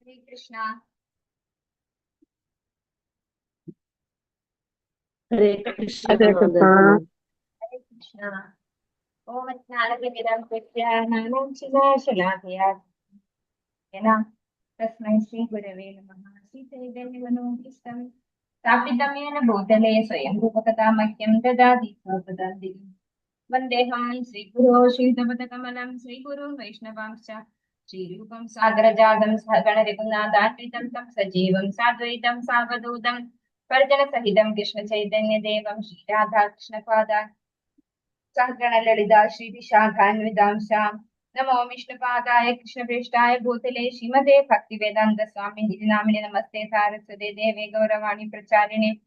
Hare Krishna. Hare Krishna. Hare Krishna. Hare Krishna. Om Jnanam Pratyānānaṁ Shilākaya Tasmai Shri Gurave Namaha. Shri Chaitanya-Manobhishtam Sthapitam Bhutale Swayam Rupakatamahyam Dadāti Swapadantikam Vandeham Shri Guru Shri Tapatakamanam Shri Guru Vaishnavamscha Shri Rupam Sagarajadam Saganarikunadanvitam Tam Sajivam Sadvaitam Savadutam Parjana Sahitam Krishna Chaitanya Devam Shri Radha Krishna Pada Sankana Lalita Shri Vishakhanvidamsam Namo Vishnupadaya Krishna Prishthaya Bhutale Srimate Bhaktivedanta Swami Namine Namaste Saraswate Deve Gauravani Pracharine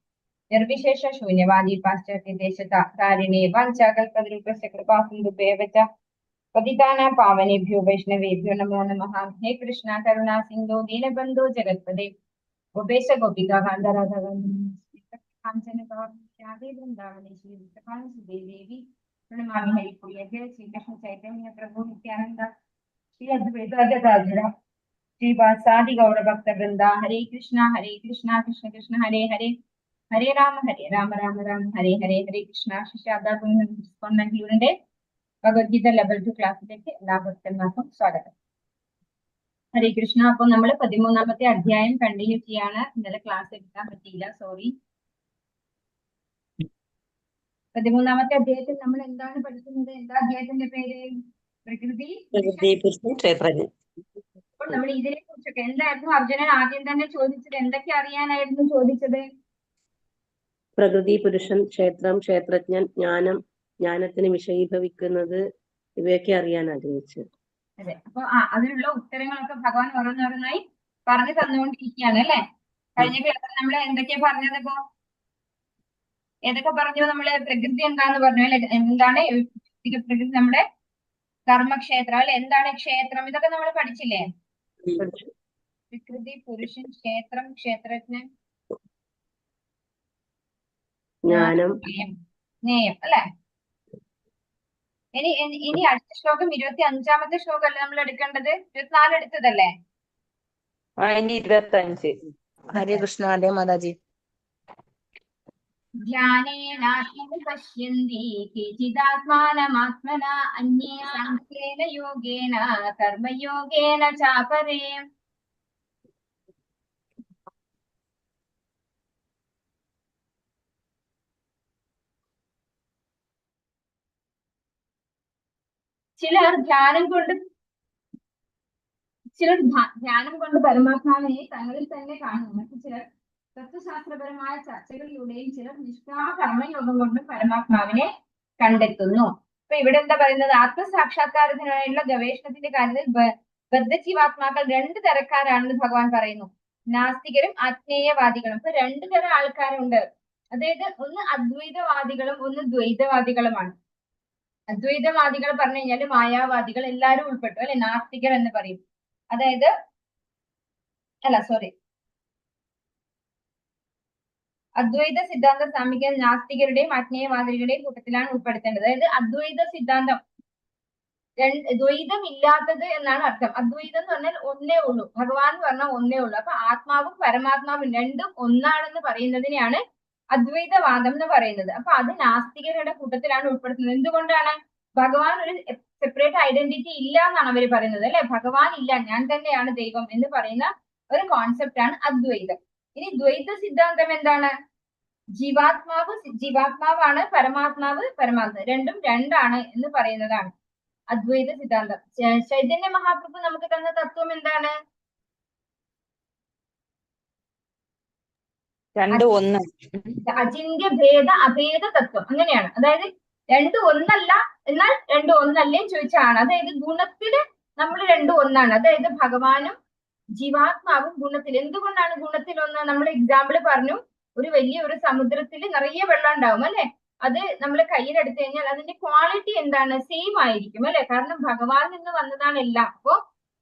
Nirvishesha Shunyavadi Paschatya Deshatarine Vanchakalpadrupasya Kripasindhubheva Paditana Pavanebhyo Vaishnavebhyo Namo Namaha. He Krishna Karuna Sindhu Dinabandhu Jagatpade Gopesha Gopika Kanda Radha Kanchana Kavanishade Vrindavane Shri Vishakhan Sudevi Pranamami Haripriya Jai Shri Krishna Chaitanya Prabhu Nityananda Shri Advaita Gadadhara Shri Vasadi Gaura Bhakta Vrinda Hare Krishna Krishna Krishna Hare Hare Hare Rama Rama Rama Hare Hare Hare Krishna Shri Shada Gunnan Bhagavad Gita level 2 ക്ലാസ്സിലേക്ക് എല്ലാ ഭക്തന്മാർക്കും സ്വാഗതം. ഹരേ കൃഷ്ണ. അപ്പൊ നമ്മൾ 13ാമത്തെ അധ്യായം continue ചെയ്യാണ്. ഇന്നലെ class എടുക്കാൻ പറ്റിയില്ല, സോറി. 13ാമത്തെ അധ്യായത്തിൽ നമ്മൾ എന്താണ് പഠിക്കുന്നത്? എന്താ അധ്യായത്തിന്റെ പേര്? പ്രകൃതി പുരുഷൻ ക്ഷേത്രജ്ഞൻ. അപ്പോൾ നമ്മൾ ഇതിനെ കുറിച്ചൊക്കെ എന്തായിരുന്നു അർജുനൻ ആദ്യം തന്നെ ചോദിച്ചത്? എന്തൊക്കെ അറിയാനായിരുന്നു ചോദിച്ചത്? പ്രകൃതി, പുരുഷൻ, ക്ഷേത്രം, ക്ഷേത്രജ്ഞൻ, ജ്ഞാനം, ജ്ഞാനത്തിന് വിഷയീഭവിക്കുന്നത്, ഇവയൊക്കെ അറിയാൻ ആഗ്രഹിച്ചു. അതെ. അപ്പൊ അതിനുള്ള ഉത്തരങ്ങളൊക്കെ ഭഗവാൻ ഓരോന്നോരോന്നായി പറഞ്ഞു തന്നുകൊണ്ടിരിക്കുകയാണ് അല്ലെ. കഴിഞ്ഞ ക്ലാസ്സിൽ നമ്മൾ എന്തൊക്കെയാ പറഞ്ഞത്? ഇപ്പോ ഏതൊക്കെ പറഞ്ഞു? നമ്മള് പ്രകൃതി എന്താന്ന് പറഞ്ഞു അല്ലെ. എന്താണ് പ്രകൃതി? നമ്മുടെ കർമ്മക്ഷേത്രം അല്ലെ. എന്താണ് ക്ഷേത്രം? ഇതൊക്കെ നമ്മൾ പഠിച്ചില്ലേ? പ്രകൃതി, പുരുഷൻ, ക്ഷേത്രം, ക്ഷേത്രജ്ഞൻ, ജ്ഞാനം, ജ്ഞേയം അല്ലെ. ഇനി അടുത്ത ശ്ലോകം 25ാമത്തെ ശ്ലോകം അല്ലേ നമ്മൾ എടുക്കേണ്ടത്? 24 എടുത്തതല്ലേ? 25. ഹരേ കൃഷ്ണ. ഹരേ മാതാജി. ധ്യാനേനാത്മനി പശ്യന്തി കേചിദാത്മാനമാത്മനാ അന്യേ സാംഖ്യേന യോഗേന കർമ്മയോഗേന ചാപരേ. ചിലർ ധ്യാനം കൊണ്ട് പരമാത്മാവിനെ തങ്ങളിൽ തന്നെ കാണുന്നു. മറ്റു ചിലർ തത്വശാസ്ത്രപരമായ ചർച്ചകളിലൂടെയും ചിലർ നിഷ്കാമ കർമ്മയോഗം കൊണ്ടും പരമാത്മാവിനെ കണ്ടെത്തുന്നു. അപ്പൊ ഇവിടെ എന്താ പറയുന്നത്? ആത്മസാക്ഷാത്കാരത്തിനായുള്ള ഗവേഷണത്തിന്റെ കാര്യത്തിൽ ബദ്ധജീവാത്മാക്കൾ 2 തരക്കാരാണെന്ന് ഭഗവാൻ പറയുന്നു. നാസ്തികരും ആത്മേയവാദികളും. ഇപ്പൊ 2 തരം ആൾക്കാരുണ്ട്. അതായത് ഒന്ന് അദ്വൈതവാദികളും ഒന്ന് ദ്വൈതവാദികളുമാണ്. അദ്വൈതവാദികൾ പറഞ്ഞു കഴിഞ്ഞാല് മായാവാദികൾ എല്ലാവരും ഉൾപ്പെട്ടു അല്ലെ. നാസ്തികർ എന്ന് പറയും. അതായത് അദ്വൈത സിദ്ധാന്തം സ്ഥാപിക്കാൻ നാസ്തികരുടെയും ആത്മീയവാദികളുടെയും കൂട്ടത്തിലാണ് ഉൾപ്പെടുത്തേണ്ടത്. അതായത് അദ്വൈത സിദ്ധാന്തം, ദ്വൈതം ഇല്ലാത്തത് എന്നാണ് അർത്ഥം. അദ്വൈതം എന്ന് പറഞ്ഞാൽ ഒന്നേ ഉള്ളൂ, ഭഗവാൻ എന്ന് പറഞ്ഞാൽ ഒന്നേ ഉള്ളൂ. അപ്പൊ ആത്മാവും പരമാത്മാവും രണ്ടും ഒന്നാണെന്ന് പറയുന്നതിനെയാണ് അദ്വൈതവാദം എന്ന് പറയുന്നത്. അപ്പൊ അത് നാസ്തികരുടെ കൂട്ടത്തിലാണ് ഉൾപ്പെടുത്തുന്നത്. എന്തുകൊണ്ടാണ്? ഭഗവാൻ ഒരു സെപ്പറേറ്റ് ഐഡന്റിറ്റി ഇല്ല എന്നാണ് അവർ പറയുന്നത് അല്ലെ. ഭഗവാൻ ഇല്ല, ഞാൻ തന്നെയാണ് ദൈവം എന്ന് പറയുന്ന ഒരു കോൺസെപ്റ്റ് ആണ് അദ്വൈതം. ഇനി ദ്വൈത സിദ്ധാന്തം എന്താണ്? ജീവാത്മാവാണ്, പരമാത്മാവ് രണ്ടും രണ്ടാണ് എന്ന് പറയുന്നതാണ് അദ്വൈത സിദ്ധാന്തം. ചൈതന്യ മഹാപ്രഭു നമുക്ക് തന്ന തത്വം എന്താണ്? അചിന്യ ഭേദ അഭേദ തത്വം. അങ്ങനെയാണ്. അതായത് 2 ഒന്നല്ല, എന്നാൽ 2 ഒന്നല്ലേ ചോദിച്ചാണ്. അതായത് ഗുണത്തില് നമ്മൾ 2 ഒന്നാണ്. അതായത് ഭഗവാനും ജീവാത്മാവും ഗുണത്തിൽ. എന്തുകൊണ്ടാണ് ഗുണത്തിൽ ഒന്ന്? നമ്മൾ എക്സാമ്പിൾ പറഞ്ഞു. ഒരു വലിയൊരു സമുദ്രത്തിൽ നിറയെ വെള്ളം ഉണ്ടാവും അല്ലെ. അത് നമ്മൾ കയ്യിലെടുത്തു കഴിഞ്ഞാൽ അതിന്റെ ക്വാളിറ്റി എന്താണ്? സെയിം ആയിരിക്കും അല്ലെ. കാരണം ഭഗവാൻ നിന്ന് വന്നതാണ് എല്ലാം. അപ്പോ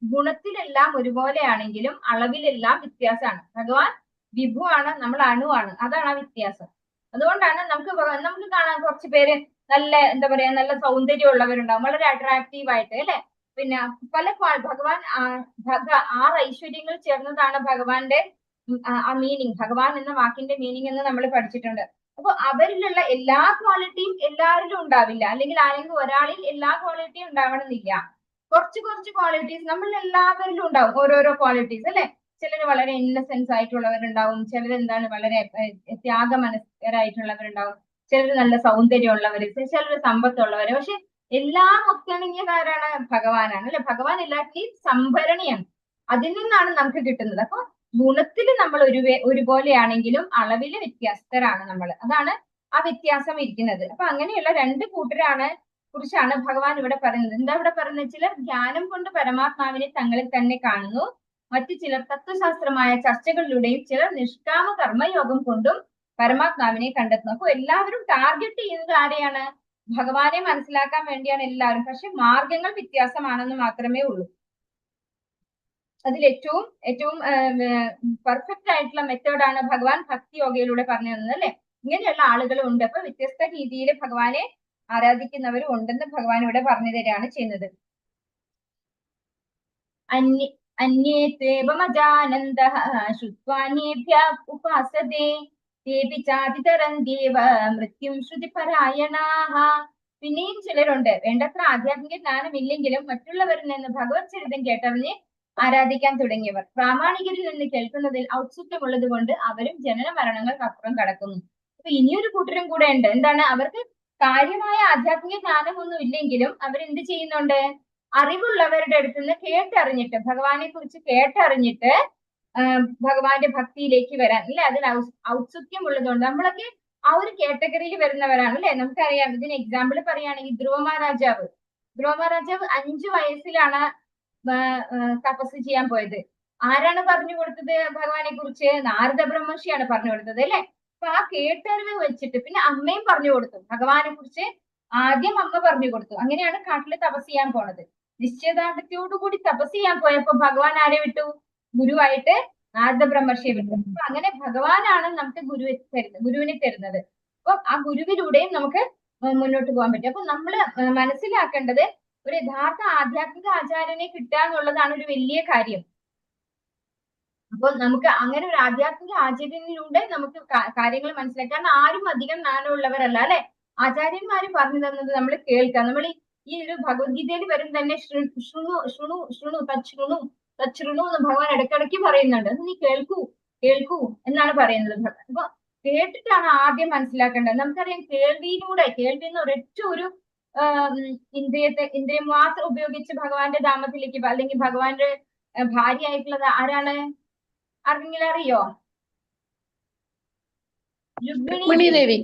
ഗുണത്തിലെല്ലാം ഒരുപോലെയാണെങ്കിലും അളവിലെല്ലാം വ്യത്യാസമാണ്. ഭഗവാൻ വിഭുവാണ്, നമ്മൾ അണുവാണ്. അതാണ് ആ വ്യത്യാസം. അതുകൊണ്ടാണ് നമുക്ക് കാണാൻ കുറച്ച് പേര് നല്ല എന്താ പറയാ, നല്ല സൗന്ദര്യമുള്ളവരുണ്ടാവും, വളരെ അട്രാക്റ്റീവ് ആയിട്ട് അല്ലെ. പിന്നെ പല ഭഗവാൻ 6 ഐശ്വര്യങ്ങൾ ചേർന്നതാണ് ഭഗവാന്റെ ആ മീനിങ്, ഭഗവാൻ എന്ന വാക്കിന്റെ മീനിങ് എന്ന് നമ്മൾ പഠിച്ചിട്ടുണ്ട്. അപ്പൊ അവരിലുള്ള എല്ലാ ക്വാളിറ്റിയും എല്ലാവരിലും ഉണ്ടാവില്ല, അല്ലെങ്കിൽ ആരെങ്കിലും ഒരാളിൽ എല്ലാ ക്വാളിറ്റിയും ഉണ്ടാവണമെന്നില്ല. കുറച്ച് കുറച്ച് ക്വാളിറ്റീസ് നമ്മൾ എല്ലാവരിലും ഉണ്ടാവും, ഓരോരോ ക്വാളിറ്റീസ് അല്ലെ. ചിലർ വളരെ ഇന്നസെൻസ് ആയിട്ടുള്ളവരുണ്ടാവും, ചിലർ എന്താണ് വളരെ ത്യാഗമനസ്കരായിട്ടുള്ളവരുണ്ടാവും, ചിലർ നല്ല സൗന്ദര്യമുള്ളവര്, ചിലർ സമ്പത്തുള്ളവര്. പക്ഷെ എല്ലാം ഒത്തിണങ്ങിയതാരാണ്? ഭഗവാനാണ് അല്ലെ. ഭഗവാൻ എല്ലാത്തിനെയും സംഭരണിയാണ്, അതിൽ നിന്നാണ് നമുക്ക് കിട്ടുന്നത്. അപ്പൊ ഗുണത്തിൽ നമ്മൾ ഒരുപോലെയാണെങ്കിലും അളവില് വ്യത്യസ്തരാണ് നമ്മൾ, അതാണ് ആ വ്യത്യാസം ഇരിക്കുന്നത്. അപ്പൊ അങ്ങനെയുള്ള 2 കൂട്ടരാണ് കുറിച്ചാണ് ഭഗവാൻ ഇവിടെ പറയുന്നത്. എന്താ ഇവിടെ പറയുന്നത്? ചിലർ ധ്യാനം കൊണ്ട് പരമാത്മാവിനെ തങ്ങളിൽ തന്നെ കാണുന്നു, മറ്റു ചിലർ തത്വശാസ്ത്രമായ ചർച്ചകളിലൂടെയും, ചിലർ നിഷ്കാമ കർമ്മയോഗം കൊണ്ടും പരമാത്മാവിനെ കണ്ടെത്തുന്നു. അപ്പൊ എല്ലാവരും ടാർഗറ്റ് ചെയ്യുന്നത് ആരെയാണ്? ഭഗവാനെ മനസ്സിലാക്കാൻ വേണ്ടിയാണ് എല്ലാവരും. പക്ഷെ മാർഗങ്ങൾ വ്യത്യാസമാണെന്ന് മാത്രമേ ഉള്ളൂ. അതിൽ ഏറ്റവും പെർഫെക്റ്റ് ആയിട്ടുള്ള മെത്തേഡാണ് ഭഗവാൻ ഭക്തി യോഗയിലൂടെ പറഞ്ഞു തന്നത് അല്ലെ. ഇങ്ങനെയുള്ള ആളുകളും ഉണ്ട്. അപ്പൊ വ്യത്യസ്ത രീതിയിൽ ഭഗവാനെ ആരാധിക്കുന്നവരും ഉണ്ടെന്ന് ഭഗവാൻ ഇവിടെ പറഞ്ഞു തരികയാണ് ചെയ്യുന്നത്. അന്യേ ത്വേവമജാനന്ദഃ ശ്രുത്വാന്യേഭ്യഃ ഉപാസതേ തേപി ചാതിതരന്ത്യേവ മൃത്യും ശ്രുതിപരായണാഃ. പിന്നെയും ചിലരുണ്ട്, വേണ്ടത്ര ആധ്യാത്മിക ജ്ഞാനമില്ലെങ്കിലും മറ്റുള്ളവരിൽ നിന്ന് ഭഗവത് ചരിതം കേട്ടറിഞ്ഞ് ആരാധിക്കാൻ തുടങ്ങിയവർ. പ്രാമാണികരിൽ നിന്ന് കേൾക്കുന്നതിൽ ഔത്സുക്യമുള്ളത് കൊണ്ട് അവരും ജനന മരണങ്ങൾക്ക് അപ്പുറം കടക്കുന്നു. അപ്പൊ ഇനിയൊരു കൂട്ടരും കൂടെ ഉണ്ട്. എന്താണ്? അവർക്ക് കാര്യമായ ആധ്യാത്മിക ജ്ഞാനമൊന്നും ഇല്ലെങ്കിലും അവരെന്ത് ചെയ്യുന്നുണ്ട്? അറിവുള്ളവരുടെ അടുത്ത് നിന്ന് കേട്ടറിഞ്ഞിട്ട്, ഭഗവാനെ കുറിച്ച് കേട്ടറിഞ്ഞിട്ട് ഭഗവാന്റെ ഭക്തിയിലേക്ക് വരാൻ അല്ലെ, അതിൽ ഔത്സുക്യം ഉള്ളതുകൊണ്ട്. നമ്മളൊക്കെ ആ ഒരു കാറ്റഗറിയിൽ വരുന്നവരാണ് അല്ലെ. നമുക്കറിയാം, ഇതിന് എക്സാമ്പിൾ പറയുകയാണെങ്കിൽ ധ്രുവ മഹാരാജാവ് 5 വയസ്സിലാണ് തപസ് ചെയ്യാൻ പോയത്. ആരാണ് പറഞ്ഞു കൊടുത്തത് ഭഗവാനെ കുറിച്ച്? നാരദ ബ്രഹ്മർഷിയാണ് പറഞ്ഞു കൊടുത്തത് അല്ലെ. അപ്പൊ ആ കേട്ടറിവ് വെച്ചിട്ട് പിന്നെ അമ്മയും പറഞ്ഞു കൊടുത്തു ഭഗവാനെ കുറിച്ച്. ആദ്യം അമ്മ പറഞ്ഞു കൊടുത്തു. അങ്ങനെയാണ് കാട്ടില് തപസ് ചെയ്യാൻ പോണത്. നിശ്ചയദാർഢ്യത്തോടുകൂടി തപസ് ചെയ്യാൻ പോയപ്പോ ഭഗവാൻ ആരെ വിട്ടു? ഗുരുവായിട്ട് നാരദ ബ്രഹ്മർഷിയെ വിട്ടു. അപ്പൊ അങ്ങനെ ഭഗവാനാണ് നമുക്ക് ഗുരുവിനെ തരുന്നത്. അപ്പൊ ആ ഗുരുവിലൂടെയും നമുക്ക് മുന്നോട്ട് പോകാൻ പറ്റും. അപ്പൊ നമ്മള് മനസ്സിലാക്കേണ്ടത്, ഒരു യഥാർത്ഥ ആധ്യാത്മിക ആചാര്യനെ കിട്ടുക എന്നുള്ളതാണ് ഒരു വലിയ കാര്യം. അപ്പൊ നമുക്ക് അങ്ങനെ ഒരു ആധ്യാത്മിക ആചാര്യനിലൂടെ നമുക്ക് കാര്യങ്ങൾ മനസ്സിലാക്കാം. കാരണം ആരും അധികം ജ്ഞാനമുള്ളവരല്ല അല്ലെ. ആചാര്യന്മാര് പറഞ്ഞു തന്നത് നമ്മൾ കേൾക്കാം. നമ്മൾ ഈ ഒരു ഭഗവത്ഗീതയിൽ വരും തന്നെ ശൃണു ശൃണു ശൃണു തച്ഛൃണു തച്ഛൃണു എന്ന് ഭഗവാൻ ഇടയ്ക്കിടയ്ക്ക് പറയുന്നുണ്ട്. അത് നീ കേൾക്കൂ കേൾക്കൂ എന്നാണ് പറയുന്നത്. അപ്പൊ കേട്ടിട്ടാണ് ആദ്യം മനസ്സിലാക്കേണ്ടത്. നമുക്കറിയാം, കേൾവി എന്ന ഒരൊറ്റ ഒരു ഇന്ദ്രിയം മാത്രം ഉപയോഗിച്ച് ഭഗവാന്റെ ധാമത്തിലേക്ക് അല്ലെങ്കിൽ ഭഗവാന്റെ ഭാര്യയായിട്ടുള്ളത് ആരാണ്? ആർക്കെങ്കിലും അറിയോ? രുക്മിണി ദേവി.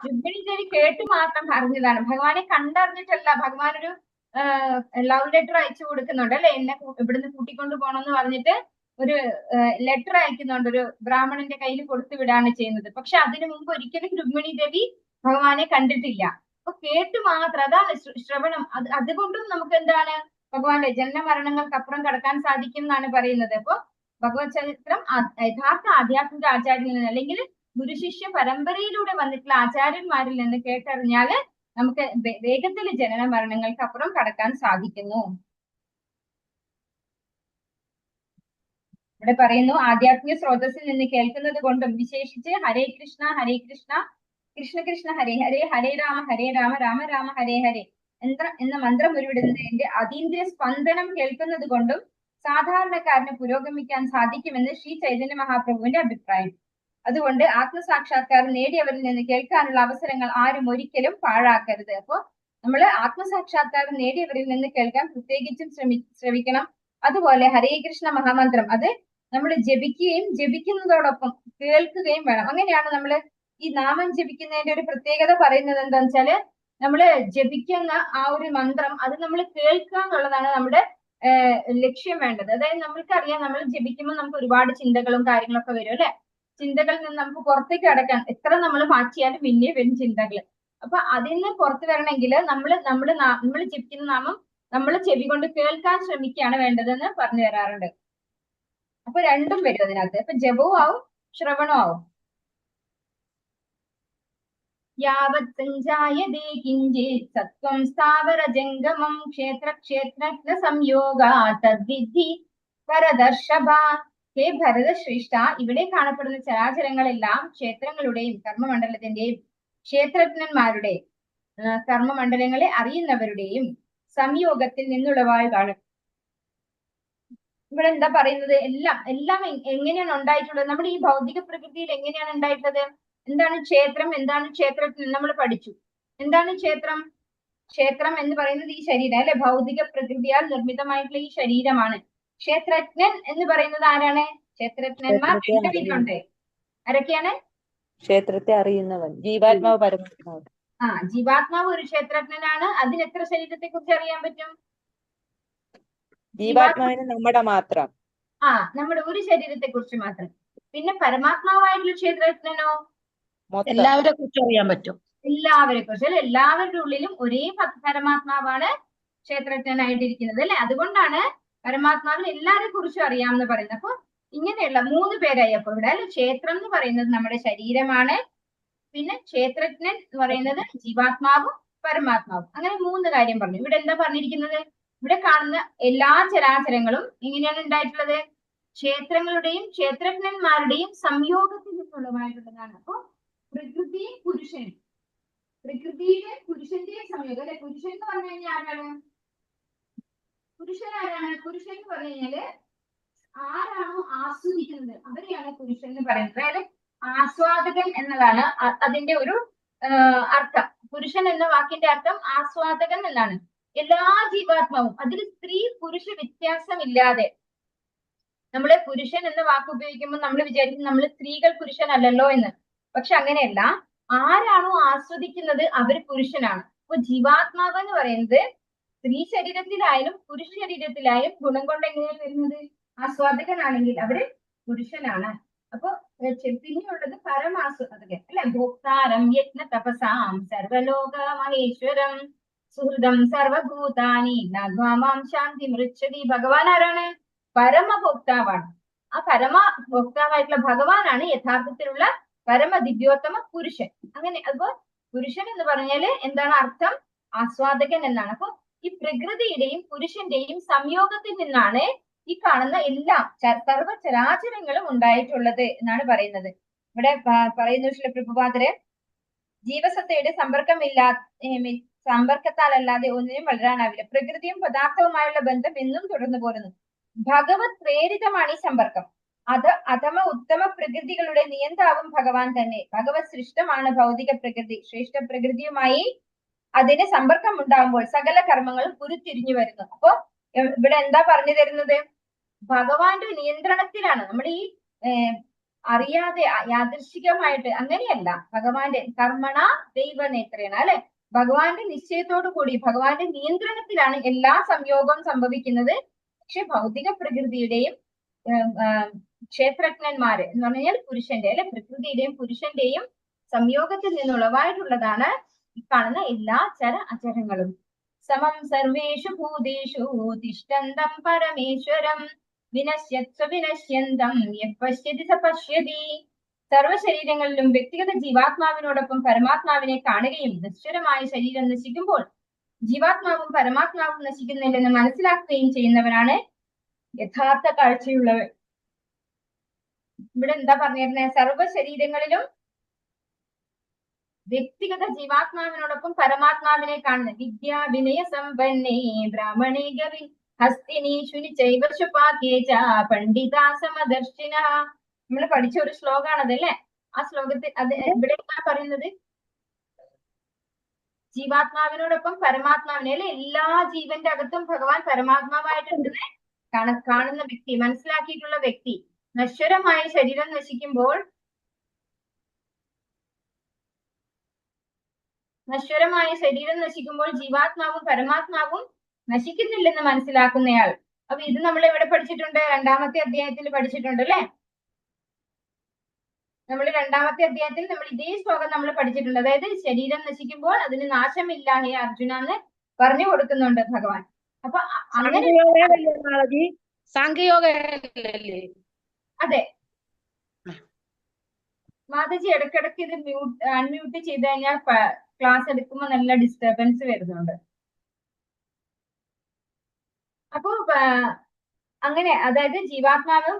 രുക്മിണി ദേവി കേട്ട് മാത്രം അറിഞ്ഞതാണ്, ഭഗവാനെ കണ്ടറിഞ്ഞിട്ടല്ല. ഭഗവാൻ ഒരു ലവ് ലെറ്റർ അയച്ചു കൊടുക്കുന്നുണ്ട് അല്ലെ. എന്നെ ഇവിടുന്ന് കൂട്ടിക്കൊണ്ട് പോകണമെന്ന് പറഞ്ഞിട്ട് ഒരു ലെറ്റർ അയക്കുന്നുണ്ട്, ഒരു ബ്രാഹ്മണന്റെ കയ്യിൽ കൊടുത്തു വിടാണ് ചെയ്യുന്നത്. പക്ഷെ അതിനു മുമ്പ് ഒരിക്കലും രുക്മിണി ദേവി ഭഗവാനെ കണ്ടിട്ടില്ല. അപ്പൊ കേട്ട് മാത്രം, അതാണ് ശ്രവണം. അതുകൊണ്ടും നമുക്ക് എന്താണ്? ഭഗവാന്റെ ജനന മരണങ്ങൾക്ക് അപ്പുറം കടക്കാൻ സാധിക്കും എന്നാണ് പറയുന്നത്. അപ്പൊ ഭഗവത് ചരിത്രം യഥാർത്ഥ ആധ്യാത്മിക ആചാര്യനിൽ നിന്ന്, അല്ലെങ്കിൽ ഗുരുശിഷ്യ പരമ്പരയിലൂടെ വന്നിട്ടുള്ള ആചാര്യന്മാരിൽ നിന്ന് കേട്ടറിഞ്ഞാല് നമുക്ക് വേഗത്തിൽ ജനന മരണങ്ങൾക്ക് അപ്പുറം കടക്കാൻ സാധിക്കുന്നു. ഇവിടെ പറയുന്നു, ആധ്യാത്മിക സ്രോതസ്സിൽ നിന്ന് കേൾക്കുന്നത് കൊണ്ടും വിശേഷിച്ച് ഹരേ കൃഷ്ണ കൃഷ്ണ കൃഷ്ണ ഹരേ ഹരേ ഹരേ രാമ രാമ രാമ ഹരേ ഹരേ എന്ന മന്ത്രം ഉരുവിടുന്നതിന്റെ അതീന്ദ്രിയ സ്പന്ദനം കേൾക്കുന്നത് കൊണ്ടും സാധാരണക്കാരന് പുരോഗമിക്കാൻ സാധിക്കുമെന്ന് ശ്രീ ചൈതന്യ മഹാപ്രഭുവിന്റെ അഭിപ്രായം. അതുകൊണ്ട് ആത്മസാക്ഷാത്കാരം നേടിയവരിൽ നിന്ന് കേൾക്കാനുള്ള അവസരങ്ങൾ ആരും ഒരിക്കലും പാഴാക്കരുത്. അപ്പൊ നമ്മൾ ആത്മസാക്ഷാത്കാരം നേടിയവരിൽ നിന്ന് കേൾക്കാൻ പ്രത്യേകിച്ചും ശ്രമിക്കണം. അതുപോലെ ഹരേ കൃഷ്ണ മഹാമന്ത്രം അത് നമ്മൾ ജപിക്കുന്നതോടൊപ്പം കേൾക്കുകയും വേണം. അങ്ങനെയാണ് നമ്മൾ ഈ നാമം ജപിക്കുന്നതിന്റെ ഒരു പ്രത്യേകത പറയുന്നത്. എന്താന്ന് വെച്ചാല്, നമ്മള് ജപിക്കുന്ന ആ ഒരു മന്ത്രം അത് നമ്മൾ കേൾക്കുക എന്നുള്ളതാണ് നമ്മുടെ ലക്ഷ്യം വേണ്ടത്. അതായത് നമ്മൾക്കറിയാം, നമ്മൾ ജപിക്കുമ്പോൾ നമുക്ക് ഒരുപാട് ചിന്തകളും കാര്യങ്ങളൊക്കെ വരും അല്ലെ. ചിന്തകളിൽ നിന്ന് നമുക്ക് പുറത്തേക്ക് കടക്കാൻ എത്ര നമ്മൾ മാറ്റിയാലും പിന്നെ വരും ചിന്തകൾ. അപ്പൊ അതിൽ നിന്ന് പുറത്തു വരണമെങ്കിൽ നമ്മൾ ജപിക്കുന്ന നാമം നമ്മൾ ചെവി കൊണ്ട് കേൾക്കാൻ ശ്രമിക്കുകയാണ് വേണ്ടതെന്ന് പറഞ്ഞു തരാറുണ്ട്. അപ്പൊ രണ്ടും വരും അതിനകത്ത്. അപ്പൊ ജപവും ആവും ശ്രവണവും ആവും. യാവത് സഞ്ജായതേ കിഞ്ചിത് സത്വം സ്ഥാവര ജംഗമം ക്ഷേത്ര സംയോഗാ തദ്വിധി പരദർശഭ. ഹേ ഭരതശ്രേഷ്ഠ, ഇവിടെ കാണപ്പെടുന്ന ചരാചരങ്ങളെല്ലാം ക്ഷേത്രങ്ങളുടെയും കർമ്മമണ്ഡലത്തിന്റെയും ക്ഷേത്രജ്ഞന്മാരുടെ കർമ്മമണ്ഡലങ്ങളെ അറിയുന്നവരുടെയും സംയോഗത്തിൽ നിന്നുളവായതാണ്. ഇവിടെ എന്താ പറയുന്നത്? എല്ലാം എങ്ങനെയാണ് ഉണ്ടായിട്ടുള്ളത്? നമ്മുടെ ഈ ഭൗതിക പ്രകൃതിയിൽ എങ്ങനെയാണ് ഉണ്ടായിട്ടുള്ളത്? എന്താണ് ക്ഷേത്രം, എന്താണ് ക്ഷേത്രജ്ഞൻ? നമ്മൾ പഠിച്ചു. എന്താണ് ക്ഷേത്രം? ക്ഷേത്രം എന്ന് പറയുന്നത് ഈ ശരീരം അല്ലെ, ഭൗതിക പ്രകൃതിയാൽ നിർമ്മിതമായിട്ടുള്ള ഈ ശരീരമാണ്. ക്ഷേത്രജ്ഞൻ എന്ന് പറയുന്നത് ആരാണ്? ക്ഷേത്രജ്ഞന്മാർ രണ്ട് വിധമുണ്ട്. ആരൊക്കെയാണ്? ക്ഷേത്രത്തെ അറിയുന്നവൻ, ജീവാത്മാവ്, പരമാത്മാവ്. ജീവാത്മാവ് ഒരു ക്ഷേത്രജ്ഞനാണ്. അതിന് എത്ര ശരീരത്തെ കുറിച്ച് അറിയാൻ പറ്റും? ജീവാത്മാവിന് നമ്മുടെ മാത്രം, നമ്മുടെ ഒരു ശരീരത്തെ കുറിച്ച് മാത്രം. പിന്നെ പരമാത്മാവായിട്ടുള്ള ക്ഷേത്രജ്ഞനോ? എല്ലാവരെ കുറിച്ച് അറിയാൻ പറ്റും. എല്ലാവരെ കുറിച്ച്, എല്ലാവരുടെ ഉള്ളിലും ഒരേ പരമാത്മാവാണ് ക്ഷേത്രജ്ഞനായിട്ടിരിക്കുന്നത് അല്ലെ. അതുകൊണ്ടാണ് പരമാത്മാവിന് എല്ലാവരെ കുറിച്ചും അറിയാമെന്ന് പറയുന്നത്. അപ്പൊ ഇങ്ങനെയുള്ള 3 പേരായി അപ്പൊ ഇവിടെ അല്ലെ. ക്ഷേത്രം എന്ന് പറയുന്നത് നമ്മുടെ ശരീരമാണ്. പിന്നെ ക്ഷേത്രജ്ഞൻ എന്ന് പറയുന്നത് ജീവാത്മാവും പരമാത്മാവും. അങ്ങനെ 3 കാര്യം പറഞ്ഞു. ഇവിടെ എന്താ പറഞ്ഞിരിക്കുന്നത്? ഇവിടെ കാണുന്ന എല്ലാ ചരാചരങ്ങളും എങ്ങനെയാണ് ഉണ്ടായിട്ടുള്ളത്? ക്ഷേത്രങ്ങളുടെയും ക്ഷേത്രജ്ഞന്മാരുടെയും സംയോഗത്തിൽ നിന്നുള്ളതായിട്ടുള്ളതാണ്. അപ്പൊ പ്രകൃതിയും പുരുഷനും, പ്രകൃതിയുടെ പുരുഷന്റെയും സംയോഗം അല്ലെ. പുരുഷൻ എന്ന് പറഞ്ഞു കഴിഞ്ഞാൽ ആരാണ്? പുരുഷൻ ആരാണ്? പുരുഷൻ എന്ന് പറഞ്ഞു കഴിഞ്ഞാല് ആരാണോ ആസ്വദിക്കുന്നത് അവരെയാണ് പുരുഷൻ എന്ന് പറയുന്നത്. അതായത് ആസ്വാദകൻ എന്നതാണ് അതിന്റെ ഒരു അർത്ഥം. പുരുഷൻ എന്ന വാക്കിന്റെ അർത്ഥം ആസ്വാദകൻ എന്നാണ്. എല്ലാ ജീവാത്മാവും, അതിൽ സ്ത്രീ പുരുഷ വ്യത്യാസമില്ലാതെ, നമ്മള് പുരുഷൻ എന്ന വാക്ക് ഉപയോഗിക്കുമ്പോൾ നമ്മൾ വിചാരിക്കും നമ്മൾ സ്ത്രീകൾ പുരുഷനല്ലല്ലോ എന്ന്. പക്ഷെ അങ്ങനെയല്ല. ആരാണോ ആസ്വദിക്കുന്നത് അവർ പുരുഷനാണ്. അപ്പൊ ജീവാത്മാവ് എന്ന് പറയുന്നത് സ്ത്രീ ശരീരത്തിലായാലും പുരുഷ ശരീരത്തിലായാലും ഗുണം കൊണ്ട് എങ്ങനെയാണ് വരുന്നത്? ആസ്വാദകനാണെങ്കിൽ അവര് പുരുഷനാണ്. അപ്പൊ പിന്നെയുള്ളത് പരമാസ്വാദകൻ അല്ലെ. ഭോക്താരം യജ്ഞ തപസാം സർവലോക മഹേശ്വരം സുഹൃദം സർവഭൂതാനി നഗ്വാമാം ശാന്തി മൃച്ഛതി. ഭഗവാൻ ആരാണ്? പരമഭോക്താവാണ്. ആ പരമഭോക്താവായിട്ടുള്ള ഭഗവാനാണ് യഥാർത്ഥത്തിലുള്ള പരമ ദിവ്യോത്തമ പുരുഷൻ. അങ്ങനെ അപ്പൊ പുരുഷൻ എന്ന് പറഞ്ഞാല് എന്താണ് അർത്ഥം? ആസ്വാദകൻ എന്നാണ്. അപ്പൊ ഈ പ്രകൃതിയുടെയും പുരുഷന്റെയും സംയോഗത്തിൽ നിന്നാണ് ഈ കാണുന്ന എല്ലാ സർവചരാചരങ്ങളും ഉണ്ടായിട്ടുള്ളത് എന്നാണ് പറയുന്നത്. ഇവിടെ പറയുന്നു ശിലപ്രഭുപാദര്, ജീവസത്തയുടെ സമ്പർക്കത്താലല്ലാതെ ഒന്നിനും വളരാനാവില്ല. പ്രകൃതിയും പദാർത്ഥവുമായുള്ള ബന്ധം എന്നും തുടർന്നു പോരുന്നു. ഭഗവത് പ്രേരിതമാണ് ഈ സമ്പർക്കം. അധമ ഉത്തമ പ്രകൃതികളുടെ നിയന്താവും ഭഗവാൻ തന്നെ. ഭഗവത് സൃഷ്ടമാണ് ഭൗതിക പ്രകൃതി. ശ്രേഷ്ഠ പ്രകൃതിയുമായി അതിന് സമ്പർക്കം ഉണ്ടാകുമ്പോൾ സകല കർമ്മങ്ങളും ഉരുത്തിരിഞ്ഞു വരുന്നു. അപ്പൊ ഇവിടെ എന്താ പറഞ്ഞു തരുന്നത്? ഭഗവാന്റെ നിയന്ത്രണത്തിലാണ് നമ്മൾ ഈ അറിയാതെ യാദൃശികമായിട്ട് അങ്ങനെയല്ല. ഭഗവാന്റെ കർമ്മണ ദൈവനേത്രേണ അല്ലെ. ഭഗവാന്റെ നിശ്ചയത്തോടു കൂടി ഭഗവാന്റെ നിയന്ത്രണത്തിലാണ് എല്ലാ സംയോഗവും സംഭവിക്കുന്നത്. പക്ഷെ ഭൗതിക പ്രകൃതിയുടെയും ക്ഷേത്രജ്ഞന്മാര് എന്ന് പറഞ്ഞാൽ പുരുഷന്റെ അല്ലെ, പ്രകൃതിയുടെയും പുരുഷന്റെയും സംയോഗത്തിൽ നിന്നുളവായിട്ടുള്ളതാണ് ഈ കാണുന്ന എല്ലാ അചരങ്ങളും. സമം സർവേഷു ഭൂതേഷു തിഷ്ഠന്തം പരമേശ്വരം വിനശ്യത്വ വിനശ്യന്തം യപശ്യതി സ പശ്യതി. സർവശരീരങ്ങളിലും വ്യക്തിഗത ജീവാത്മാവിനോടൊപ്പം പരമാത്മാവിനെ കാണുകയും നശ്വരമായ ശരീരം നശിക്കുമ്പോൾ ജീവാത്മാവും പരമാത്മാവും നശിക്കുന്നില്ലെന്ന് മനസ്സിലാക്കുകയും ചെയ്യുന്നവരാണ് യഥാർത്ഥ കാഴ്ചയുള്ളവർ. ഇവിടെ എന്താ പറഞ്ഞിരുന്നത്? സർവശരീരങ്ങളിലും വ്യക്തിഗത ജീവാത്മാവിനോടൊപ്പം പരമാത്മാവിനെ കാണുന്നത്. വിദ്യാ വിനയ സമ്പന്നേ ബ്രാഹ്മണേ ഗവി ഹസ്തിനി ശുനി ചൈവശുപാകേച പണ്ഡിതാ സമദർശിന. നമ്മൾ പഠിച്ച ഒരു ശ്ലോകാണത് അല്ലെ. ആ ശ്ലോകത്തിൽ അത് ഇവിടെ പറയുന്നത് ജീവാത്മാവിനോടൊപ്പം പരമാത്മാവിനെ അല്ലെ. എല്ലാ ജീവന്റെ അകത്തും ഭഗവാൻ പരമാത്മാവായിട്ടുണ്ടെന്ന് കാണുന്ന വ്യക്തി, മനസ്സിലാക്കിയിട്ടുള്ള വ്യക്തി. നശ്വരമായ ശരീരം നശിക്കുമ്പോൾ ജീവാത്മാവും പരമാത്മാവും നശിക്കുന്നില്ലെന്ന് മനസ്സിലാക്കുന്നയാൾ. അപ്പൊ ഇത് നമ്മൾ എവിടെ പഠിച്ചിട്ടുണ്ട്? 2-ാമത്തെ അധ്യായത്തിൽ പഠിച്ചിട്ടുണ്ട് അല്ലെ. നമ്മൾ 2-ാമത്തെ അധ്യായത്തിൽ നമ്മൾ ഇതേ ശ്ലോകം നമ്മൾ പഠിച്ചിട്ടുണ്ട്. അതായത് ശരീരം നശിക്കുമ്പോൾ അതിന് നാശമില്ല ഹേ അർജുന എന്ന് പറഞ്ഞു കൊടുക്കുന്നുണ്ട് ഭഗവാൻ. അപ്പൊ അങ്ങനെ സാംഖ്യയോഗ അതെ, മാതാജി ഇടയ്ക്കിടയ്ക്ക് ഇത് അൺമ്യൂട്ട് ചെയ്ത് കഴിഞ്ഞാൽ ക്ലാസ് എടുക്കുമ്പോൾ നല്ല ഡിസ്റ്റർബൻസ് വരുന്നുണ്ട്. അപ്പോ അങ്ങനെ അതായത് ജീവാത്മാവ്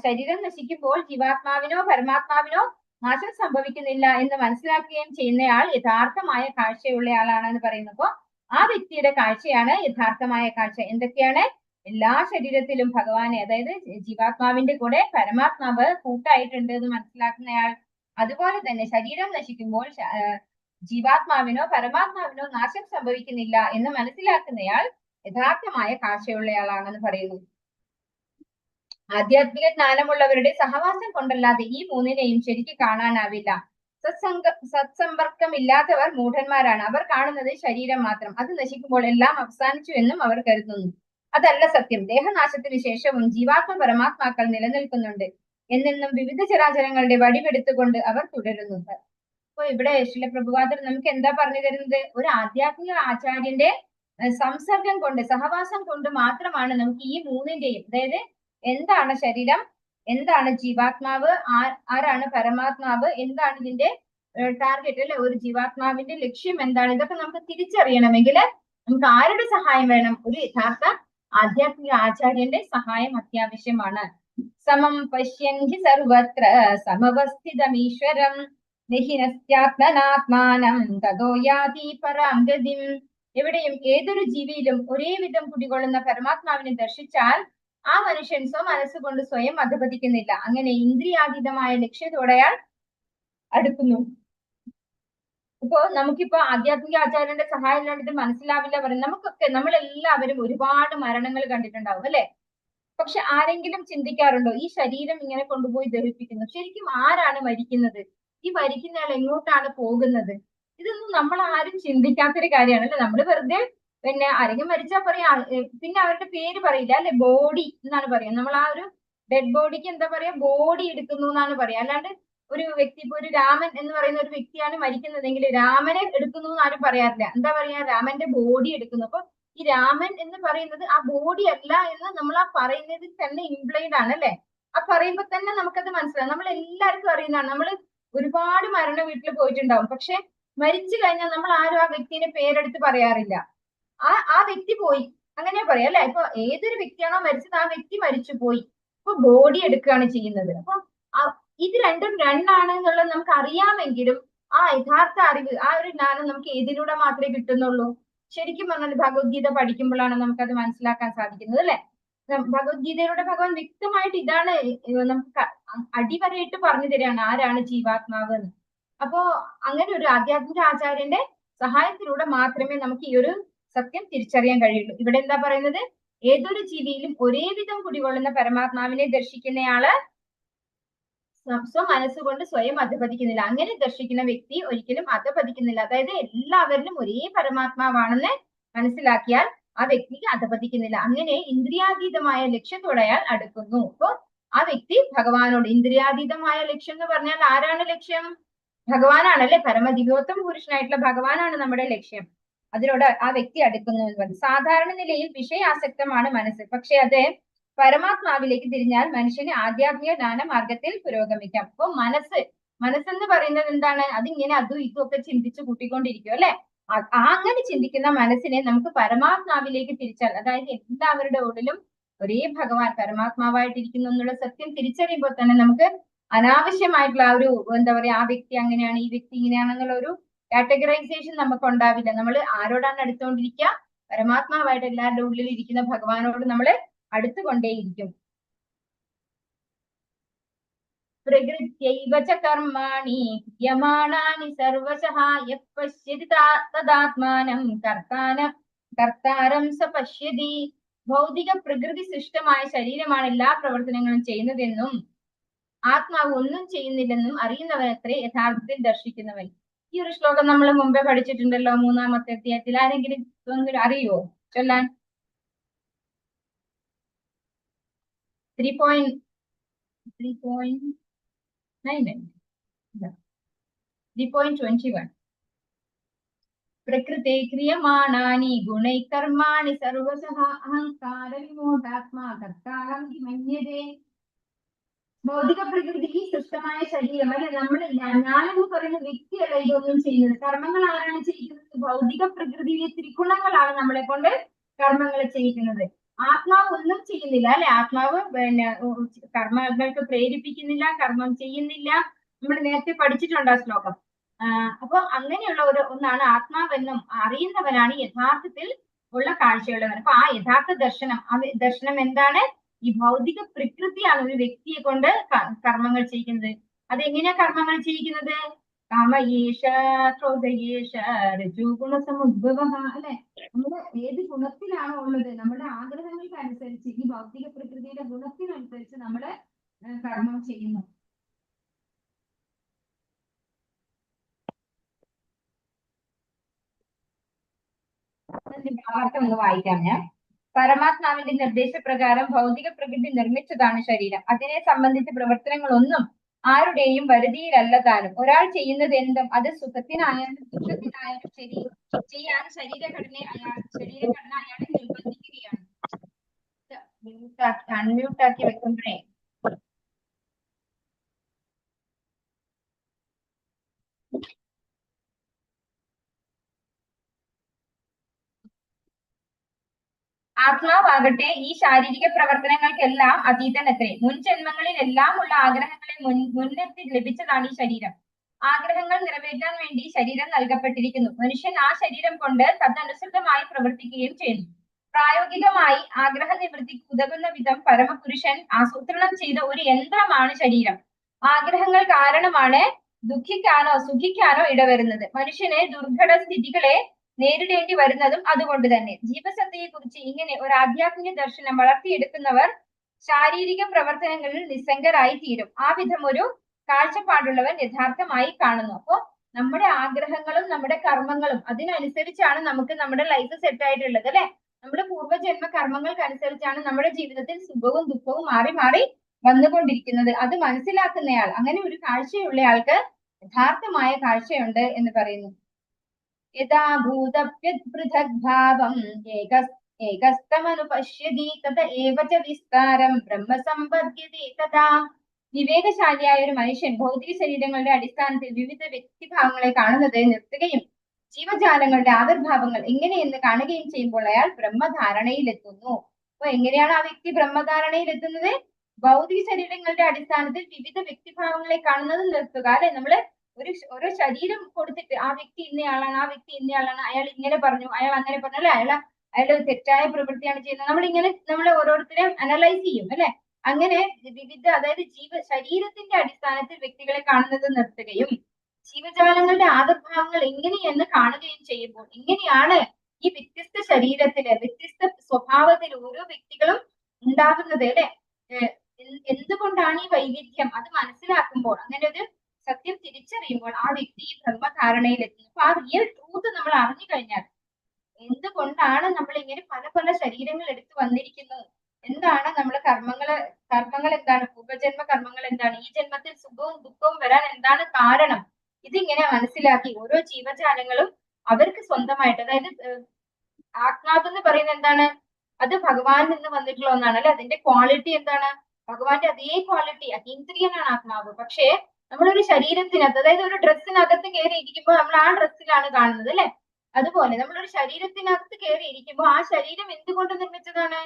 ശരീരം നശിക്കുമ്പോൾ ജീവാത്മാവിനോ പരമാത്മാവിനോ നാശം സംഭവിക്കുന്നില്ല എന്ന് മനസ്സിലാക്കുകയും ചെയ്യുന്നയാൾ യഥാർത്ഥമായ കാഴ്ചയുള്ളയാളാണെന്ന് പറയുന്നപ്പോ ആ വ്യക്തിയുടെ കാഴ്ചയാണ് യഥാർത്ഥമായ കാഴ്ച. എന്തൊക്കെയാണ്? എല്ലാ ശരീരത്തിലും ഭഗവാനെ, അതായത് ജീവാത്മാവിന്റെ കൂടെ പരമാത്മാവ് കൂട്ടായിട്ടുണ്ട് എന്ന് മനസ്സിലാക്കുന്നയാൾ, അതുപോലെ തന്നെ ശരീരം നശിക്കുമ്പോൾ ജീവാത്മാവിനോ പരമാത്മാവിനോ നാശം സംഭവിക്കുന്നില്ല എന്ന് മനസ്സിലാക്കുന്നയാൾ യഥാർത്ഥമായ കാഴ്ചയുള്ളയാളാണെന്ന് പറയുന്നു. ആധ്യാത്മിക ജ്ഞാനമുള്ളവരുടെ സഹവാസം കൊണ്ടല്ലാതെ ഈ മൂന്നിനെയും ശരിക്ക് കാണാനാവില്ല. സത്സമ്പർക്കമില്ലാത്തവർ മൂഢന്മാരാണ്. അവർ കാണുന്നത് ശരീരം മാത്രം. അത് നശിക്കുമ്പോൾ എല്ലാം അവസാനിച്ചു എന്നും അവർ കരുതുന്നു. അതല്ല സത്യം. ദേഹനാശത്തിന് ശേഷവും ജീവാത്മ പരമാത്മാക്കൾ നിലനിൽക്കുന്നുണ്ട് എന്നെന്നും വിവിധ ചരാചരങ്ങളുടെ വടിവെടുത്തുകൊണ്ട് അവർ തുടരുന്നു. അപ്പൊ ഇവിടെ ശിലപ്രഭുപാദർ നമുക്ക് എന്താ പറഞ്ഞു തരുന്നത്? ഒരു ആധ്യാത്മിക ആചാര്യന്റെ സംസർഗം കൊണ്ട്, സഹവാസം കൊണ്ട് മാത്രമാണ് നമുക്ക് ഈ മൂന്നിന്റെയും, അതായത് എന്താണ് ശരീരം, എന്താണ് ജീവാത്മാവ്, ആരാണ് പരമാത്മാവ്, എന്താണ് ഇതിന്റെ ടാർഗറ്റ്, അല്ലെ, ഒരു ജീവാത്മാവിന്റെ ലക്ഷ്യം എന്താണ്, ഇതൊക്കെ നമുക്ക് തിരിച്ചറിയണമെങ്കിൽ നമുക്ക് ആരുടെ സഹായം വേണം? ഒരു യഥാർത്ഥ ആധ്യാത്മിക ആചാര്യന്റെ സഹായം അത്യാവശ്യമാണ്. സമം പശ്യന്തി സർവത്ര സമവസ്ഥിതമീശ്വരം നിഹിനസ്യാത്മനാത്മാനം തതോ യാതി പരാം ഗതിം. എവിടെയും ഏതൊരു ജീവിയിലും ഒരേ വിധം കുടികൊള്ളുന്ന പരമാത്മാവിനെ ദർശിച്ചാൽ ആ മനുഷ്യൻ മനസ്സുകൊണ്ട് സ്വയം അധപതിക്കുന്നില്ല. അങ്ങനെ ഇന്ദ്രിയാതീതമായ ലക്ഷ്യത്തോടെ അയാൾ അടുക്കുന്നു. ഇപ്പോ നമുക്കിപ്പോ ആധ്യാത്മിക ആചാര്യന്റെ സഹായം ഇല്ലാണ്ട് ഇത് മനസ്സിലാവില്ല പറയും. നമ്മളെല്ലാവരും ഒരുപാട് മരണങ്ങൾ കണ്ടിട്ടുണ്ടാവും, അല്ലെ? പക്ഷെ ആരെങ്കിലും ചിന്തിക്കാറുണ്ടോ ഈ ശരീരം ഇങ്ങനെ കൊണ്ടുപോയി ദഹിപ്പിക്കുന്നു, ശരിക്കും ആരാണ് മരിക്കുന്നത്, ഈ മരിക്കുന്നയാൾ എങ്ങോട്ടാണ് പോകുന്നത്? ഇതൊന്നും നമ്മൾ ആരും ചിന്തിക്കാത്തൊരു കാര്യമാണ്, അല്ലെ? നമ്മൾ വെറുതെ പിന്നെ ആരെങ്കിലും മരിച്ചാൽ പറയാ, പിന്നെ അവരുടെ പേര് പറയില്ല, അല്ലെ? ബോഡി എന്നാണ് പറയാ. നമ്മൾ ആ ഒരു ഡെഡ് ബോഡിക്ക് എന്താ പറയാ? ബോഡി എടുക്കുന്നു എന്നാണ് പറയാ. അല്ലാണ്ട് ഒരു വ്യക്തി, ഇപ്പൊ ഒരു രാമൻ എന്ന് പറയുന്ന ഒരു വ്യക്തിയാണ് മരിക്കുന്നതെങ്കിൽ രാമനെ എടുക്കുന്നു എന്ന് ആരും പറയാറില്ല. എന്താ പറയാ? രാമന്റെ ബോഡി എടുക്കുന്നു. അപ്പൊ ഈ രാമൻ എന്ന് പറയുന്നത് ആ ബോഡി അല്ല എന്ന് നമ്മൾ ആ പറയുന്നതിൽ തന്നെ ഇംപ്ലൈഡ് ആണ്, അല്ലെ? ആ പറയുമ്പോ തന്നെ നമുക്കത് മനസ്സിലാവും. നമ്മൾ എല്ലാവർക്കും അറിയുന്നതാണ്. നമ്മൾ ഒരുപാട് മരണ വീട്ടിൽ പോയിട്ടുണ്ടാവും, പക്ഷെ മരിച്ചു കഴിഞ്ഞാൽ നമ്മൾ ആരും ആ വ്യക്തിയുടെ പേരെടുത്ത് പറയാറില്ല. ആ വ്യക്തി പോയി അങ്ങനെ പറയാം, അല്ലെ? ഇപ്പൊ ഏതൊരു വ്യക്തിയാണോ മരിച്ചത് ആ വ്യക്തി മരിച്ചു പോയി, ഇപ്പൊ ബോഡി എടുക്കുകയാണ് ചെയ്യുന്നത്. അപ്പൊ ഇത് രണ്ടും രണ്ടാണ് എന്നുള്ളത് നമുക്ക് അറിയാമെങ്കിലും ആ യഥാർത്ഥ അറിവ്, ആ ഒരു ജ്ഞാനം നമുക്ക് ഏതിലൂടെ മാത്രമേ കിട്ടുന്നുള്ളൂ? ശരിക്കും പറഞ്ഞാൽ ഭഗവത്ഗീത പഠിക്കുമ്പോഴാണ് നമുക്കത് മനസ്സിലാക്കാൻ സാധിക്കുന്നത്, അല്ലെ? ഭഗവത്ഗീതയിലൂടെ ഭഗവാൻ വ്യക്തമായിട്ട് ഇതാണ് നമുക്ക് അടിവരയിട്ട് പറഞ്ഞു തരികയാണ് ആരാണ് ജീവാത്മാവ് എന്ന്. അപ്പോ അങ്ങനെ ഒരു ആധ്യാത്മിക ആചാര്യന്റെ സഹായത്തിലൂടെ മാത്രമേ നമുക്ക് ഈ ഒരു സത്യം തിരിച്ചറിയാൻ കഴിയുള്ളൂ. ഇവിടെ എന്താ പറയുന്നത്? ഏതൊരു ജീവിയിലും ഒരേ വിധം കുടികൊള്ളുന്ന പരമാത്മാവിനെ ദർശിക്കുന്നയാള് മനസ്സുകൊണ്ട് സ്വയം അധപതിക്കുന്നില്ല. അങ്ങനെ ദർശിക്കുന്ന വ്യക്തി ഒരിക്കലും അധപതിക്കുന്നില്ല. അതായത് എല്ലാവരിലും ഒരേ പരമാത്മാവാണെന്ന് മനസ്സിലാക്കിയാൽ ആ വ്യക്തിക്ക് അധപതിക്കുന്നില്ല. അങ്ങനെ ഇന്ദ്രിയാതീതമായ ലക്ഷ്യത്തോടെ അയാൾ അടുക്കുന്നു. അപ്പൊ ആ വ്യക്തി ഭഗവാനോട്, ഇന്ദ്രിയാതീതമായ ലക്ഷ്യം എന്ന് പറഞ്ഞാൽ ആരാണ് ലക്ഷ്യം? ഭഗവാനാണ്, അല്ലെ? പരമദിവ്യോത്തമ പുരുഷനായിട്ടുള്ള ഭഗവാനാണ് നമ്മുടെ ലക്ഷ്യം. അതിനോട് ആ വ്യക്തി അടുക്കുന്നു എന്ന് പറഞ്ഞു. സാധാരണ നിലയിൽ വിഷയാസക്തമാണ് മനസ്സ്. പക്ഷെ അത് പരമാത്മാവിലേക്ക് തിരിഞ്ഞാൽ മനുഷ്യന് ആധ്യാത്മിക ജ്ഞാന മാർഗത്തിൽ പുരോഗമിക്കാം. അപ്പൊ മനസ്സെന്ന് പറയുന്നത് എന്താണ്? അതിങ്ങനെ അതും ഇതും ഒക്കെ ചിന്തിച്ചു കൂട്ടിക്കൊണ്ടിരിക്കും, അല്ലെ? അങ്ങനെ ചിന്തിക്കുന്ന മനസ്സിനെ നമുക്ക് പരമാത്മാവിലേക്ക് തിരിച്ചാൽ, അതായത് എല്ലാവരുടെ ഉള്ളിലും ഒരേ ഭഗവാൻ പരമാത്മാവായിട്ടിരിക്കുന്നു എന്നുള്ള സത്യം തിരിച്ചറിയുമ്പോൾ തന്നെ നമുക്ക് അനാവശ്യമായിട്ടുള്ള ആ ഒരു എന്താ പറയാ, ആ വ്യക്തി അങ്ങനെയാണ്, ഈ വ്യക്തി ഇങ്ങനെയാണെന്നുള്ള ഒരു കാറ്റഗറൈസേഷൻ നമുക്ക് ഉണ്ടാവില്ല. നമ്മൾ ആരോടാണ് അടുത്തുകൊണ്ടിരിക്കുക? പരമാത്മാവായിട്ട് എല്ലാവരുടെ ഉള്ളിൽ ഇരിക്കുന്ന ഭഗവാനോട് നമ്മൾ അടുത്തുകൊണ്ടേയിരിക്കും. പ്രകൃത്യൈവ ച കർമാണി ക്രിയമാണാനി സർവശഃ യഃ പശ്യതി തദാത്മാനം കർത്താരം സ പശ്യതി. ഭൗതിക പ്രകൃതി സൃഷ്ടമായ ശരീരമാണ് എല്ലാ പ്രവർത്തനങ്ങളും ചെയ്യുന്നതെന്നും ആത്മാവ് ഒന്നും ചെയ്യുന്നില്ലെന്നും അറിയുന്നവനത്രേ യഥാർത്ഥത്തിൽ ദർശിക്കുന്നവൻ. ഈ ഒരു ശ്ലോകം നമ്മൾ മുമ്പേ പഠിച്ചിട്ടുണ്ടല്ലോ, 3-ാമത്തെ അധ്യായത്തിൽ. ആരെങ്കിലും അറിയോ ചൊല്ലാൻ? 3.21 പ്രകൃതേ ക്രിയമാണാനി ഗുണൈ കർമാണി സർവശഃ അഹങ്കാര വിമോഹാത്മാ കർത്താരം മന്യതേ. ഭൗതിക പ്രകൃതിക്ക് സൃഷ്ടമായ ശരീരം അല്ലെ നമ്മുടെ ഞാനെന്ന് പറയുന്ന വ്യക്തിയല്ല ഇതൊന്നും ചെയ്യുന്നത്. കർമ്മങ്ങൾ ആരാണ് ചെയ്യുന്നത്? ഭൗതിക പ്രകൃതിയിലെ ത്രിഗുണങ്ങളാണ് നമ്മളെ കൊണ്ട് കർമ്മങ്ങൾ ചെയ്യിക്കുന്നത്. ആത്മാവ് ഒന്നും ചെയ്യുന്നില്ല അല്ലെ. ആത്മാവ് കർമ്മങ്ങൾക്ക് പ്രേരിപ്പിക്കുന്നില്ല, കർമ്മം ചെയ്യുന്നില്ല. നമ്മൾ നേരത്തെ പഠിച്ചിട്ടുണ്ട് ആ ശ്ലോകം. അപ്പൊ അങ്ങനെയുള്ള ഒന്നാണ് ആത്മാവെന്നും അറിയുന്നവനാണ് യഥാർത്ഥത്തിൽ ഉള്ള കാഴ്ചയുള്ളവൻ. അപ്പൊ ആ യഥാർത്ഥ ദർശനം, ആ ദർശനം എന്താണ്? ഈ ഭൗതിക പ്രകൃതിയാണ് ഒരു വ്യക്തിയെ കൊണ്ട് കർമ്മങ്ങൾ ചെയ്യിക്കുന്നത്. അതെങ്ങനെയാ കർമ്മങ്ങൾ ചെയ്യിക്കുന്നത്? കാമയേഷ, ക്രോധയേഷ, രജോഗുണസമുദ്ഭവ അല്ലെ. നമ്മുടെ ഏത് ഗുണത്തിലാണോ ഉള്ളത്, നമ്മുടെ ആഗ്രഹങ്ങൾക്ക് അനുസരിച്ച്, ഈ ഭൗതിക പ്രകൃതിയുടെ ഗുണത്തിനനുസരിച്ച് നമ്മള് കർമ്മം ചെയ്യുന്നു. ഭാവാർത്ഥം ഒന്ന് വായിക്കാം ഞാൻ. പരമാത്മാവിന്റെ നിർദ്ദേശപ്രകാരം ഭൗതിക പ്രകൃതി നിർമ്മിച്ചതാണ് ശരീരം. അതിനെ സംബന്ധിച്ച പ്രവർത്തനങ്ങളൊന്നും ആരുടെയും വരുതിയിലല്ല താനും. ഒരാൾ ചെയ്യുന്നത് എന്തും അത് സുഖത്തിനായാലും ദുഃഖത്തിനായാലും ശരി ചെയ്യാൻ ശരീരഘടന അയാളെ നിർബന്ധിക്കുകയാണ്. അൺമ്യൂട്ടാക്കി വെക്കുമ്പോഴേ ആത്മാവാകട്ടെ ഈ ശാരീരിക പ്രവർത്തനങ്ങൾക്കെല്ലാം അതീതനത്രേ. മുൻ ജന്മങ്ങളിൽ എല്ലാം ഉള്ള ആഗ്രഹങ്ങളെ മുൻനിർത്തി ലഭിച്ചതാണ് ഈ ശരീരം. ആഗ്രഹങ്ങൾ നിറവേറ്റാൻ വേണ്ടി ശരീരം നൽകപ്പെട്ടിരിക്കുന്നു. മനുഷ്യൻ ആ ശരീരം കൊണ്ട് തദനുസൃതമായി പ്രവർത്തിക്കുകയും ചെയ്യുന്നു. പ്രായോഗികമായി ആഗ്രഹ നിവൃത്തിക്ക് ഉതകുന്ന വിധം പരമപുരുഷൻ ആസൂത്രണം ചെയ്ത ഒരു യന്ത്രമാണ് ശരീരം. ആഗ്രഹങ്ങൾ കാരണമാണ് ദുഃഖിക്കാനോ സുഖിക്കാനോ ഇടവരുന്നത്. മനുഷ്യന് ദുർഘട സ്ഥിതികളെ നേരിടേണ്ടി വരുന്നതും അതുകൊണ്ട് തന്നെ. ജീവസത്തയെ കുറിച്ച് ഇങ്ങനെ ഒരു ആധ്യാത്മിക ദർശനം വളർത്തിയെടുക്കുന്നവർ ശാരീരിക പ്രവർത്തനങ്ങളിൽ നിസ്സംഗരായി തീരും. ആ വിധം ഒരു കാഴ്ചപ്പാടുള്ളവൻ യഥാർത്ഥമായി കാണുന്നു. അപ്പോ നമ്മുടെ ആഗ്രഹങ്ങളും നമ്മുടെ കർമ്മങ്ങളും അതിനനുസരിച്ചാണ് നമുക്ക് നമ്മുടെ ലൈഫ് സെറ്റ് ആയിട്ടുള്ളത് അല്ലെ. നമ്മുടെ പൂർവ്വജന്മ കർമ്മങ്ങൾക്കനുസരിച്ചാണ് നമ്മുടെ ജീവിതത്തിൽ സുഖവും ദുഃഖവും മാറി മാറി വന്നുകൊണ്ടിരിക്കുന്നത്. അത് മനസ്സിലാക്കുന്നയാൾ, അങ്ങനെ ഒരു കാഴ്ചയുള്ളയാൾക്ക് യഥാർത്ഥമായ കാഴ്ചയുണ്ട് എന്ന് പറയുന്നു. യഥാ ഭൂതപൃഥഗ്ഭാവം ഏകസ്തമനുപശ്യതി തത ഏവ ച വിസ്താരം ബ്രഹ്മസമ്പദ്യതേ തഥാ. വിവേകശാലിയായ ഒരു മനുഷ്യൻ ഭൗതിക ശരീരങ്ങളുടെ അടിസ്ഥാനത്തിൽ വിവിധ വ്യക്തിഭാവങ്ങളെ കാണുന്നത് നിർത്തുകയും ജീവജാലങ്ങളുടെ ആവിർഭാവങ്ങൾ എങ്ങനെയെന്ന് കാണുകയും ചെയ്യുമ്പോൾ അയാൾ ബ്രഹ്മധാരണയിലെത്തുന്നു. അപ്പൊ എങ്ങനെയാണ് ആ വ്യക്തി ബ്രഹ്മധാരണയിലെത്തുന്നത്? ഭൗതിക ശരീരങ്ങളുടെ അടിസ്ഥാനത്തിൽ വിവിധ വ്യക്തിഭാവങ്ങളെ കാണുന്നത് നിർത്തുക അല്ലെ. നമ്മള് ഓരോ ശരീരം കൊടുത്തിട്ട് ആ വ്യക്തി ഇന്നയാളാണ്, ആ വ്യക്തി ഇന്നയാളാണ്, അയാൾ ഇങ്ങനെ പറഞ്ഞു, അയാൾ അങ്ങനെ പറഞ്ഞു അല്ലെ, അയാൾ തെറ്റായ പ്രവൃത്തിയാണ് ചെയ്യുന്നത്. നമ്മൾ ഓരോരുത്തരെയും അനലൈസ് ചെയ്യും അല്ലെ. അങ്ങനെ വിവിധ, അതായത് ശരീരത്തിന്റെ അടിസ്ഥാനത്തിൽ വ്യക്തികളെ കാണുന്നത് നിർത്തുകയും ജീവജാലങ്ങളുടെ ആവിർഭാവങ്ങൾ എങ്ങനെയെന്ന് കാണുകയും ചെയ്യുമ്പോൾ എങ്ങനെയാണ് ഈ വ്യത്യസ്ത ശരീരത്തില് വ്യത്യസ്ത സ്വഭാവത്തിൽ ഓരോ വ്യക്തികളും ഉണ്ടാകുന്നത് അല്ലെ, എന്തുകൊണ്ടാണ് ഈ വൈവിധ്യം, അത് മനസ്സിലാക്കുമ്പോൾ, അങ്ങനെ ഒരു സത്യം തിരിച്ചറിയുമ്പോൾ ആ വ്യക്തി ബ്രഹ്മധാരണയിൽ എത്തുന്നു. അപ്പൊ ആ റിയൽ ട്രൂത്ത് നമ്മൾ അറിഞ്ഞു കഴിഞ്ഞാൽ എന്തുകൊണ്ടാണ് നമ്മൾ ഇങ്ങനെ പല പല ശരീരങ്ങൾ എടുത്തു വന്നിരിക്കുന്നത്, എന്താണ് നമ്മളെ കർമ്മങ്ങൾ എന്താണ്, പൂർവജന്മ കർമ്മങ്ങൾ എന്താണ്, ഈ ജന്മത്തിൽ സുഖവും ദുഃഖവും വരാൻ എന്താണ് കാരണം, ഇതിങ്ങനെ മനസ്സിലാക്കി ഓരോ ജീവജാലങ്ങളും അവർക്ക് സ്വന്തമായിട്ട്, അതായത് ആത്മാവ് എന്ന് പറയുന്നത് എന്താണ്, അത് ഭഗവാനിൽ നിന്ന് വന്നിട്ടുള്ള ഒന്നാണ് അല്ലെ. അതിന്റെ ക്വാളിറ്റി എന്താണ്, ഭഗവാന്റെ അതേ ക്വാളിറ്റി, അതീന്ദ്രിയനാണ് ആത്മാവ്. പക്ഷേ നമ്മളൊരു ശരീരത്തിനകത്ത്, അതായത് ഒരു ഡ്രസ്സിനകത്ത് കയറി ഇരിക്കുമ്പോൾ നമ്മൾ ആ ഡ്രസ്സിലാണ് കാണുന്നത് അല്ലെ. അതുപോലെ നമ്മളൊരു ശരീരത്തിനകത്ത് കയറി ഇരിക്കുമ്പോൾ ആ ശരീരം എന്തുകൊണ്ട് നിർമ്മിച്ചതാണ്?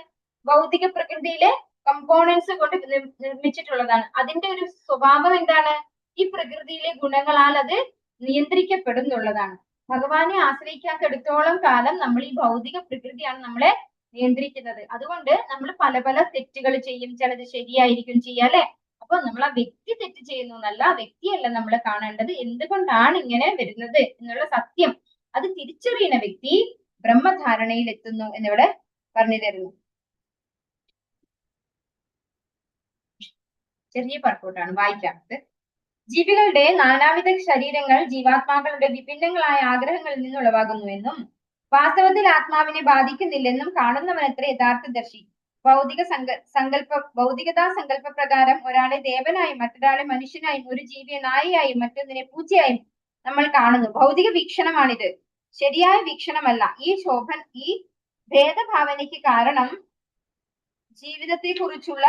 ഭൗതിക പ്രകൃതിയിലെ കമ്പോണൻസ് കൊണ്ട് നിർമ്മിച്ചിട്ടുള്ളതാണ്. അതിന്റെ ഒരു സ്വഭാവം എന്താണ്? ഈ പ്രകൃതിയിലെ ഗുണങ്ങളാൽ അത് നിയന്ത്രിക്കപ്പെടുന്നുള്ളതാണ്. ഭഗവാനെ ആശ്രയിക്കാത്തിടത്തോളം കാലം നമ്മൾ ഈ ഭൗതിക പ്രകൃതിയാണ് നമ്മളെ നിയന്ത്രിക്കുന്നത്. അതുകൊണ്ട് നമ്മൾ പല പല തെറ്റുകൾ ചെയ്യും, ചിലത് ശരിയായിരിക്കും ചെയ്യുക അല്ലെ. അപ്പൊ നമ്മൾ ആ വ്യക്തി തെറ്റ് ചെയ്യുന്നു എന്നല്ല, വ്യക്തിയല്ല നമ്മൾ കാണേണ്ടത്, എന്തുകൊണ്ടാണ് ഇങ്ങനെ വരുന്നത് എന്നുള്ള സത്യം അത് തിരിച്ചറിയുന്ന വ്യക്തി ബ്രഹ്മധാരണയിൽ എത്തുന്നു എന്നിവിടെ പറഞ്ഞു തരുന്നു. ചെറിയ പർക്കോട്ടാണ്, വായിക്കാത്തത്. ജീവികളുടെ നാനാവിധ ശരീരങ്ങൾ ജീവാത്മാക്കളുടെ വിഭിന്നങ്ങളായ ആഗ്രഹങ്ങളിൽ നിന്നുളവാകുന്നുവെന്നും വാസ്തവത്തിൽ ആത്മാവിനെ ബാധിക്കുന്നില്ലെന്നും കാണുന്നവനത്ര യഥാർത്ഥദർശി. ഭൗതികതാ സങ്കല്പ പ്രകാരം ഒരാളെ ദേവനായും മറ്റൊരാളെ മനുഷ്യനായും ഒരു ജീവിയെ നായയായും മറ്റൊന്നിനെ പൂച്ചയായും നമ്മൾ കാണുന്നു. ഭൗതിക വീക്ഷണമാണിത്, ശരിയായ വീക്ഷണമല്ല. ഈ ഭേദഭാവനയ്ക്ക് കാരണം ജീവിതത്തെ കുറിച്ചുള്ള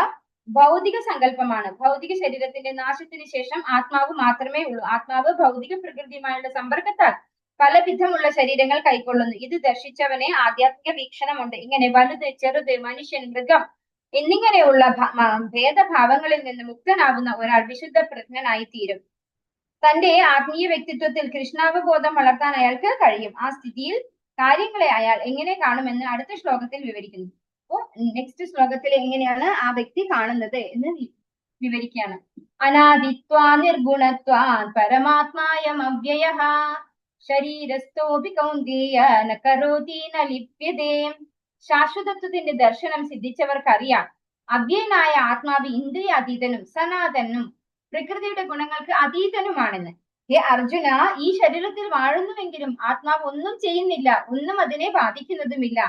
ഭൗതിക സങ്കല്പമാണ്. ഭൗതിക ശരീരത്തിന്റെ നാശത്തിന് ശേഷം ആത്മാവ് മാത്രമേ ഉള്ളൂ. ആത്മാവ് ഭൗതിക പ്രകൃതിയുമായുള്ള സമ്പർക്കത്താൽ പല വിധമുള്ള ശരീരങ്ങൾ കൈക്കൊള്ളുന്നു. ഇത് ദർശിച്ചവനെ ആധ്യാത്മിക വീക്ഷണമുണ്ട്. ഇങ്ങനെ വലുത്, ചെറുത്, മനുഷ്യൻ, മൃഗം എന്നിങ്ങനെയുള്ള ഭേദഭാവങ്ങളിൽ നിന്ന് മുക്തനാവുന്ന ഒരാൾ വിശുദ്ധ പ്രജ്ഞനായി തീരും. തന്റെ ആത്മീയ വ്യക്തിത്വത്തിൽ കൃഷ്ണാവബോധം വളർത്താൻ അയാൾക്ക് കഴിയും. ആ സ്ഥിതിയിൽ കാര്യങ്ങളെ അയാൾ എങ്ങനെ കാണുമെന്ന് അടുത്ത ശ്ലോകത്തിൽ വിവരിക്കുന്നു. അപ്പോ നെക്സ്റ്റ് ശ്ലോകത്തിൽ എങ്ങനെയാണ് ആ വ്യക്തി കാണുന്നത് എന്ന് വിവരിക്കുകയാണ്. അനാദിത്വാ നിർഗുണത്വാ പരമാത്മായം അവ്യയഃ ശരീരസ്ഥോപി കൗന്ദേയ ന കരോതി ന ലിപ്യതേ. ശാശ്വതത്വത്തിന്റെ ദർശനം സിദ്ധിച്ചവർക്കറിയാം അവ്യയനായ ആത്മാവ് ഇന്ദ്രിയാതീതനും സനാതനും പ്രകൃതിയുടെ ഗുണങ്ങൾക്ക് അതീതനുമാണെന്ന്. ഹേ അർജുന, ഈ ശരീരത്തിൽ വാഴുന്നുവെങ്കിലും ആത്മാവ് ഒന്നും ചെയ്യുന്നില്ല, ഒന്നും അതിനെ ബാധിക്കുന്നതുമില്ല.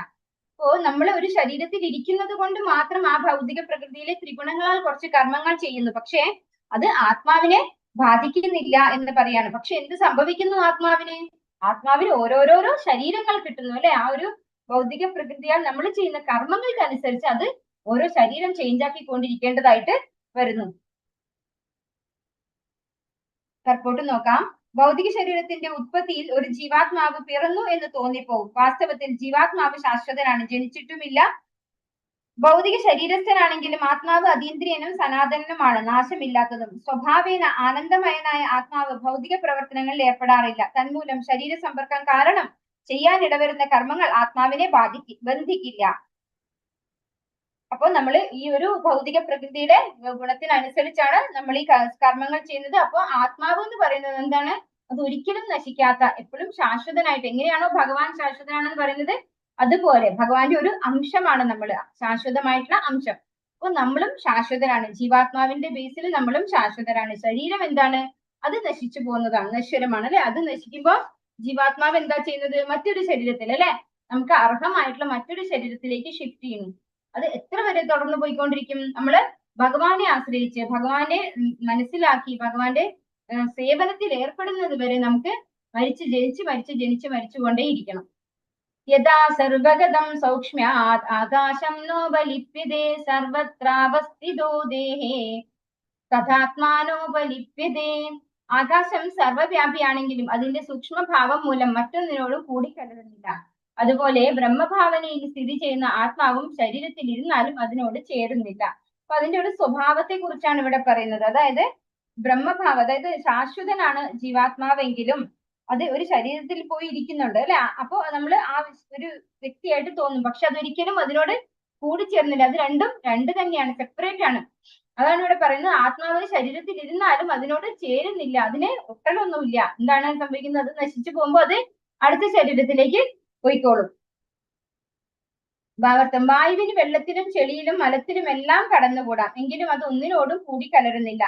അപ്പോ നമ്മൾ ഒരു ശരീരത്തിൽ ഇരിക്കുന്നത് കൊണ്ട് മാത്രം ആ ഭൗതിക പ്രകൃതിയിലെ ത്രിഗുണങ്ങളാൽ കുറച്ച് കർമ്മങ്ങൾ ചെയ്യുന്നു, പക്ഷേ അത് ആത്മാവിനെ ബാധിക്കുന്നില്ല എന്ന് പറയാണ്. പക്ഷെ എന്ത് സംഭവിക്കുന്നു ആത്മാവിന്? ആത്മാവിന് ഓരോരോരോ ശരീരങ്ങൾ കിട്ടുന്നു അല്ലെ? ആ ഒരു ഭൗതിക പ്രകൃതിയാൽ നമ്മൾ ചെയ്യുന്ന കർമ്മങ്ങൾക്കനുസരിച്ച് അത് ഓരോ ശരീരം ചേഞ്ച് ആക്കിക്കൊണ്ടിരിക്കേണ്ടതായിട്ട് വരുന്നു. കർക്കോട്ട് നോക്കാം. ഭൗതിക ശരീരത്തിന്റെ ഉത്പത്തിയിൽ ഒരു ജീവാത്മാവ് പിറന്നു എന്ന് തോന്നിപ്പോവും. വാസ്തവത്തിൽ ജീവാത്മാവ് ശാശ്വതനാണ്, ജനിച്ചിട്ടുമില്ല. ഭൗതിക ശരീരസ്ഥനാണെങ്കിലും ആത്മാവ് അതീന്ദ്രിയനും സനാതനനുമാണ്, നാശമില്ലാത്തതും. സ്വഭാവേന ആനന്ദമയനായ ആത്മാവ് ഭൗതിക പ്രവർത്തനങ്ങളിൽ ഏർപ്പെടാറില്ല. തന്മൂലം ശരീര സമ്പർക്കം കാരണം ചെയ്യാനിടവരുന്ന കർമ്മങ്ങൾ ആത്മാവിനെ ബന്ധിക്കില്ല. അപ്പോൾ നമ്മൾ ഈ ഒരു ഭൗതിക പ്രകൃതിയുടെ ഗുണത്തിനനുസരിച്ചാണ് നമ്മൾ ഈ കർമ്മങ്ങൾ ചെയ്യുന്നത്. അപ്പോൾ ആത്മാവ് എന്ന് പറയുന്നത് എന്താണ്? അത് ഒരിക്കലും നശിക്കാത്ത, എപ്പോഴും ശാശ്വതനായിട്ട്, എങ്ങനെയാണോ ഭഗവാൻ ശാശ്വതനാണെന്ന് പറയുന്നത് അതുപോലെ ഭഗവാന്റെ ഒരു അംശമാണ് നമ്മൾ, ശാശ്വതമായിട്ടുള്ള അംശം. അപ്പൊ നമ്മളും ശാശ്വതരാണ്. ജീവാത്മാവിന്റെ ബേസിൽ നമ്മളും ശാശ്വതരാണ്. ശരീരം എന്താണ്? അത് നശിച്ചു പോകുന്നതാണ്, നശ്വരമാണ് അല്ലെ? അത് നശിക്കുമ്പോൾ ജീവാത്മാവ് എന്താ ചെയ്യുന്നത്? മറ്റൊരു ശരീരത്തിൽ അല്ലെ, നമുക്ക് അർഹമായിട്ടുള്ള മറ്റൊരു ശരീരത്തിലേക്ക് ഷിഫ്റ്റ് ചെയ്യുന്നു. അത് എത്ര വരെ തുടർന്ന് പോയിക്കൊണ്ടിരിക്കും? നമ്മള് ഭഗവാനെ ആശ്രയിച്ച്, ഭഗവാനെ മനസ്സിലാക്കി, ഭഗവാന്റെ സേവനത്തിൽ ഏർപ്പെടുന്നത് വരെ നമുക്ക് മരിച്ചുകൊണ്ടേയിരിക്കണം. യഥാ സർവഗതം സൗക്ഷ്മ്യാത് ആകാശം നോപലിപ്യതേ സർവത്രാവസ്ഥിതോ ദേഹേ തഥാത്മാനോപലിപ്യതേ. ആകാശം സർവവ്യാപിയാണെങ്കിലും അതിന്റെ സൂക്ഷ്മഭാവം മൂലം മറ്റൊന്നിനോടും കൂടിക്കലരുന്നില്ല. അതുപോലെ ബ്രഹ്മഭാവനയിൽ സ്ഥിതി ചെയ്യുന്ന ആത്മാവും ശരീരത്തിൽ ഇരുന്നാലും അതിനോട് ചേരുന്നില്ല. അപ്പൊ അതിന്റെ ഒരു സ്വഭാവത്തെ കുറിച്ചാണ് ഇവിടെ പറയുന്നത്. അതായത് ബ്രഹ്മഭാവം, അതായത് ശാശ്വതനാണ് ജീവാത്മാവെങ്കിലും അത് ഒരു ശരീരത്തിൽ പോയി ഇരിക്കുന്നുണ്ട് അല്ലെ? അപ്പൊ നമ്മൾ ആ ഒരു വ്യക്തിയായിട്ട് തോന്നും, പക്ഷെ അതൊരിക്കലും അതിനോട് കൂടിച്ചേർന്നില്ല. അത് രണ്ടും രണ്ട് തന്നെയാണ്, സെപ്പറേറ്റ് ആണ്. അതാണ് ഇവിടെ പറയുന്നത്. ആത്മാവ് ശരീരത്തിൽ ഇരുന്നാലും അതിനോട് ചേരുന്നില്ല, അതിന് ഒട്ടലൊന്നുമില്ല. എന്താണ് സംഭവിക്കുന്നത്? അത് നശിച്ചു പോകുമ്പോൾ അത് അടുത്ത ശരീരത്തിലേക്ക് പോയിക്കോളും. ഭാഗത്തും വായുവിന് വെള്ളത്തിലും ചെളിയിലും മലത്തിലും എല്ലാം കടന്നുകൂടാം, എങ്കിലും അത് ഒന്നിനോടും കൂടിക്കലരുന്നില്ല.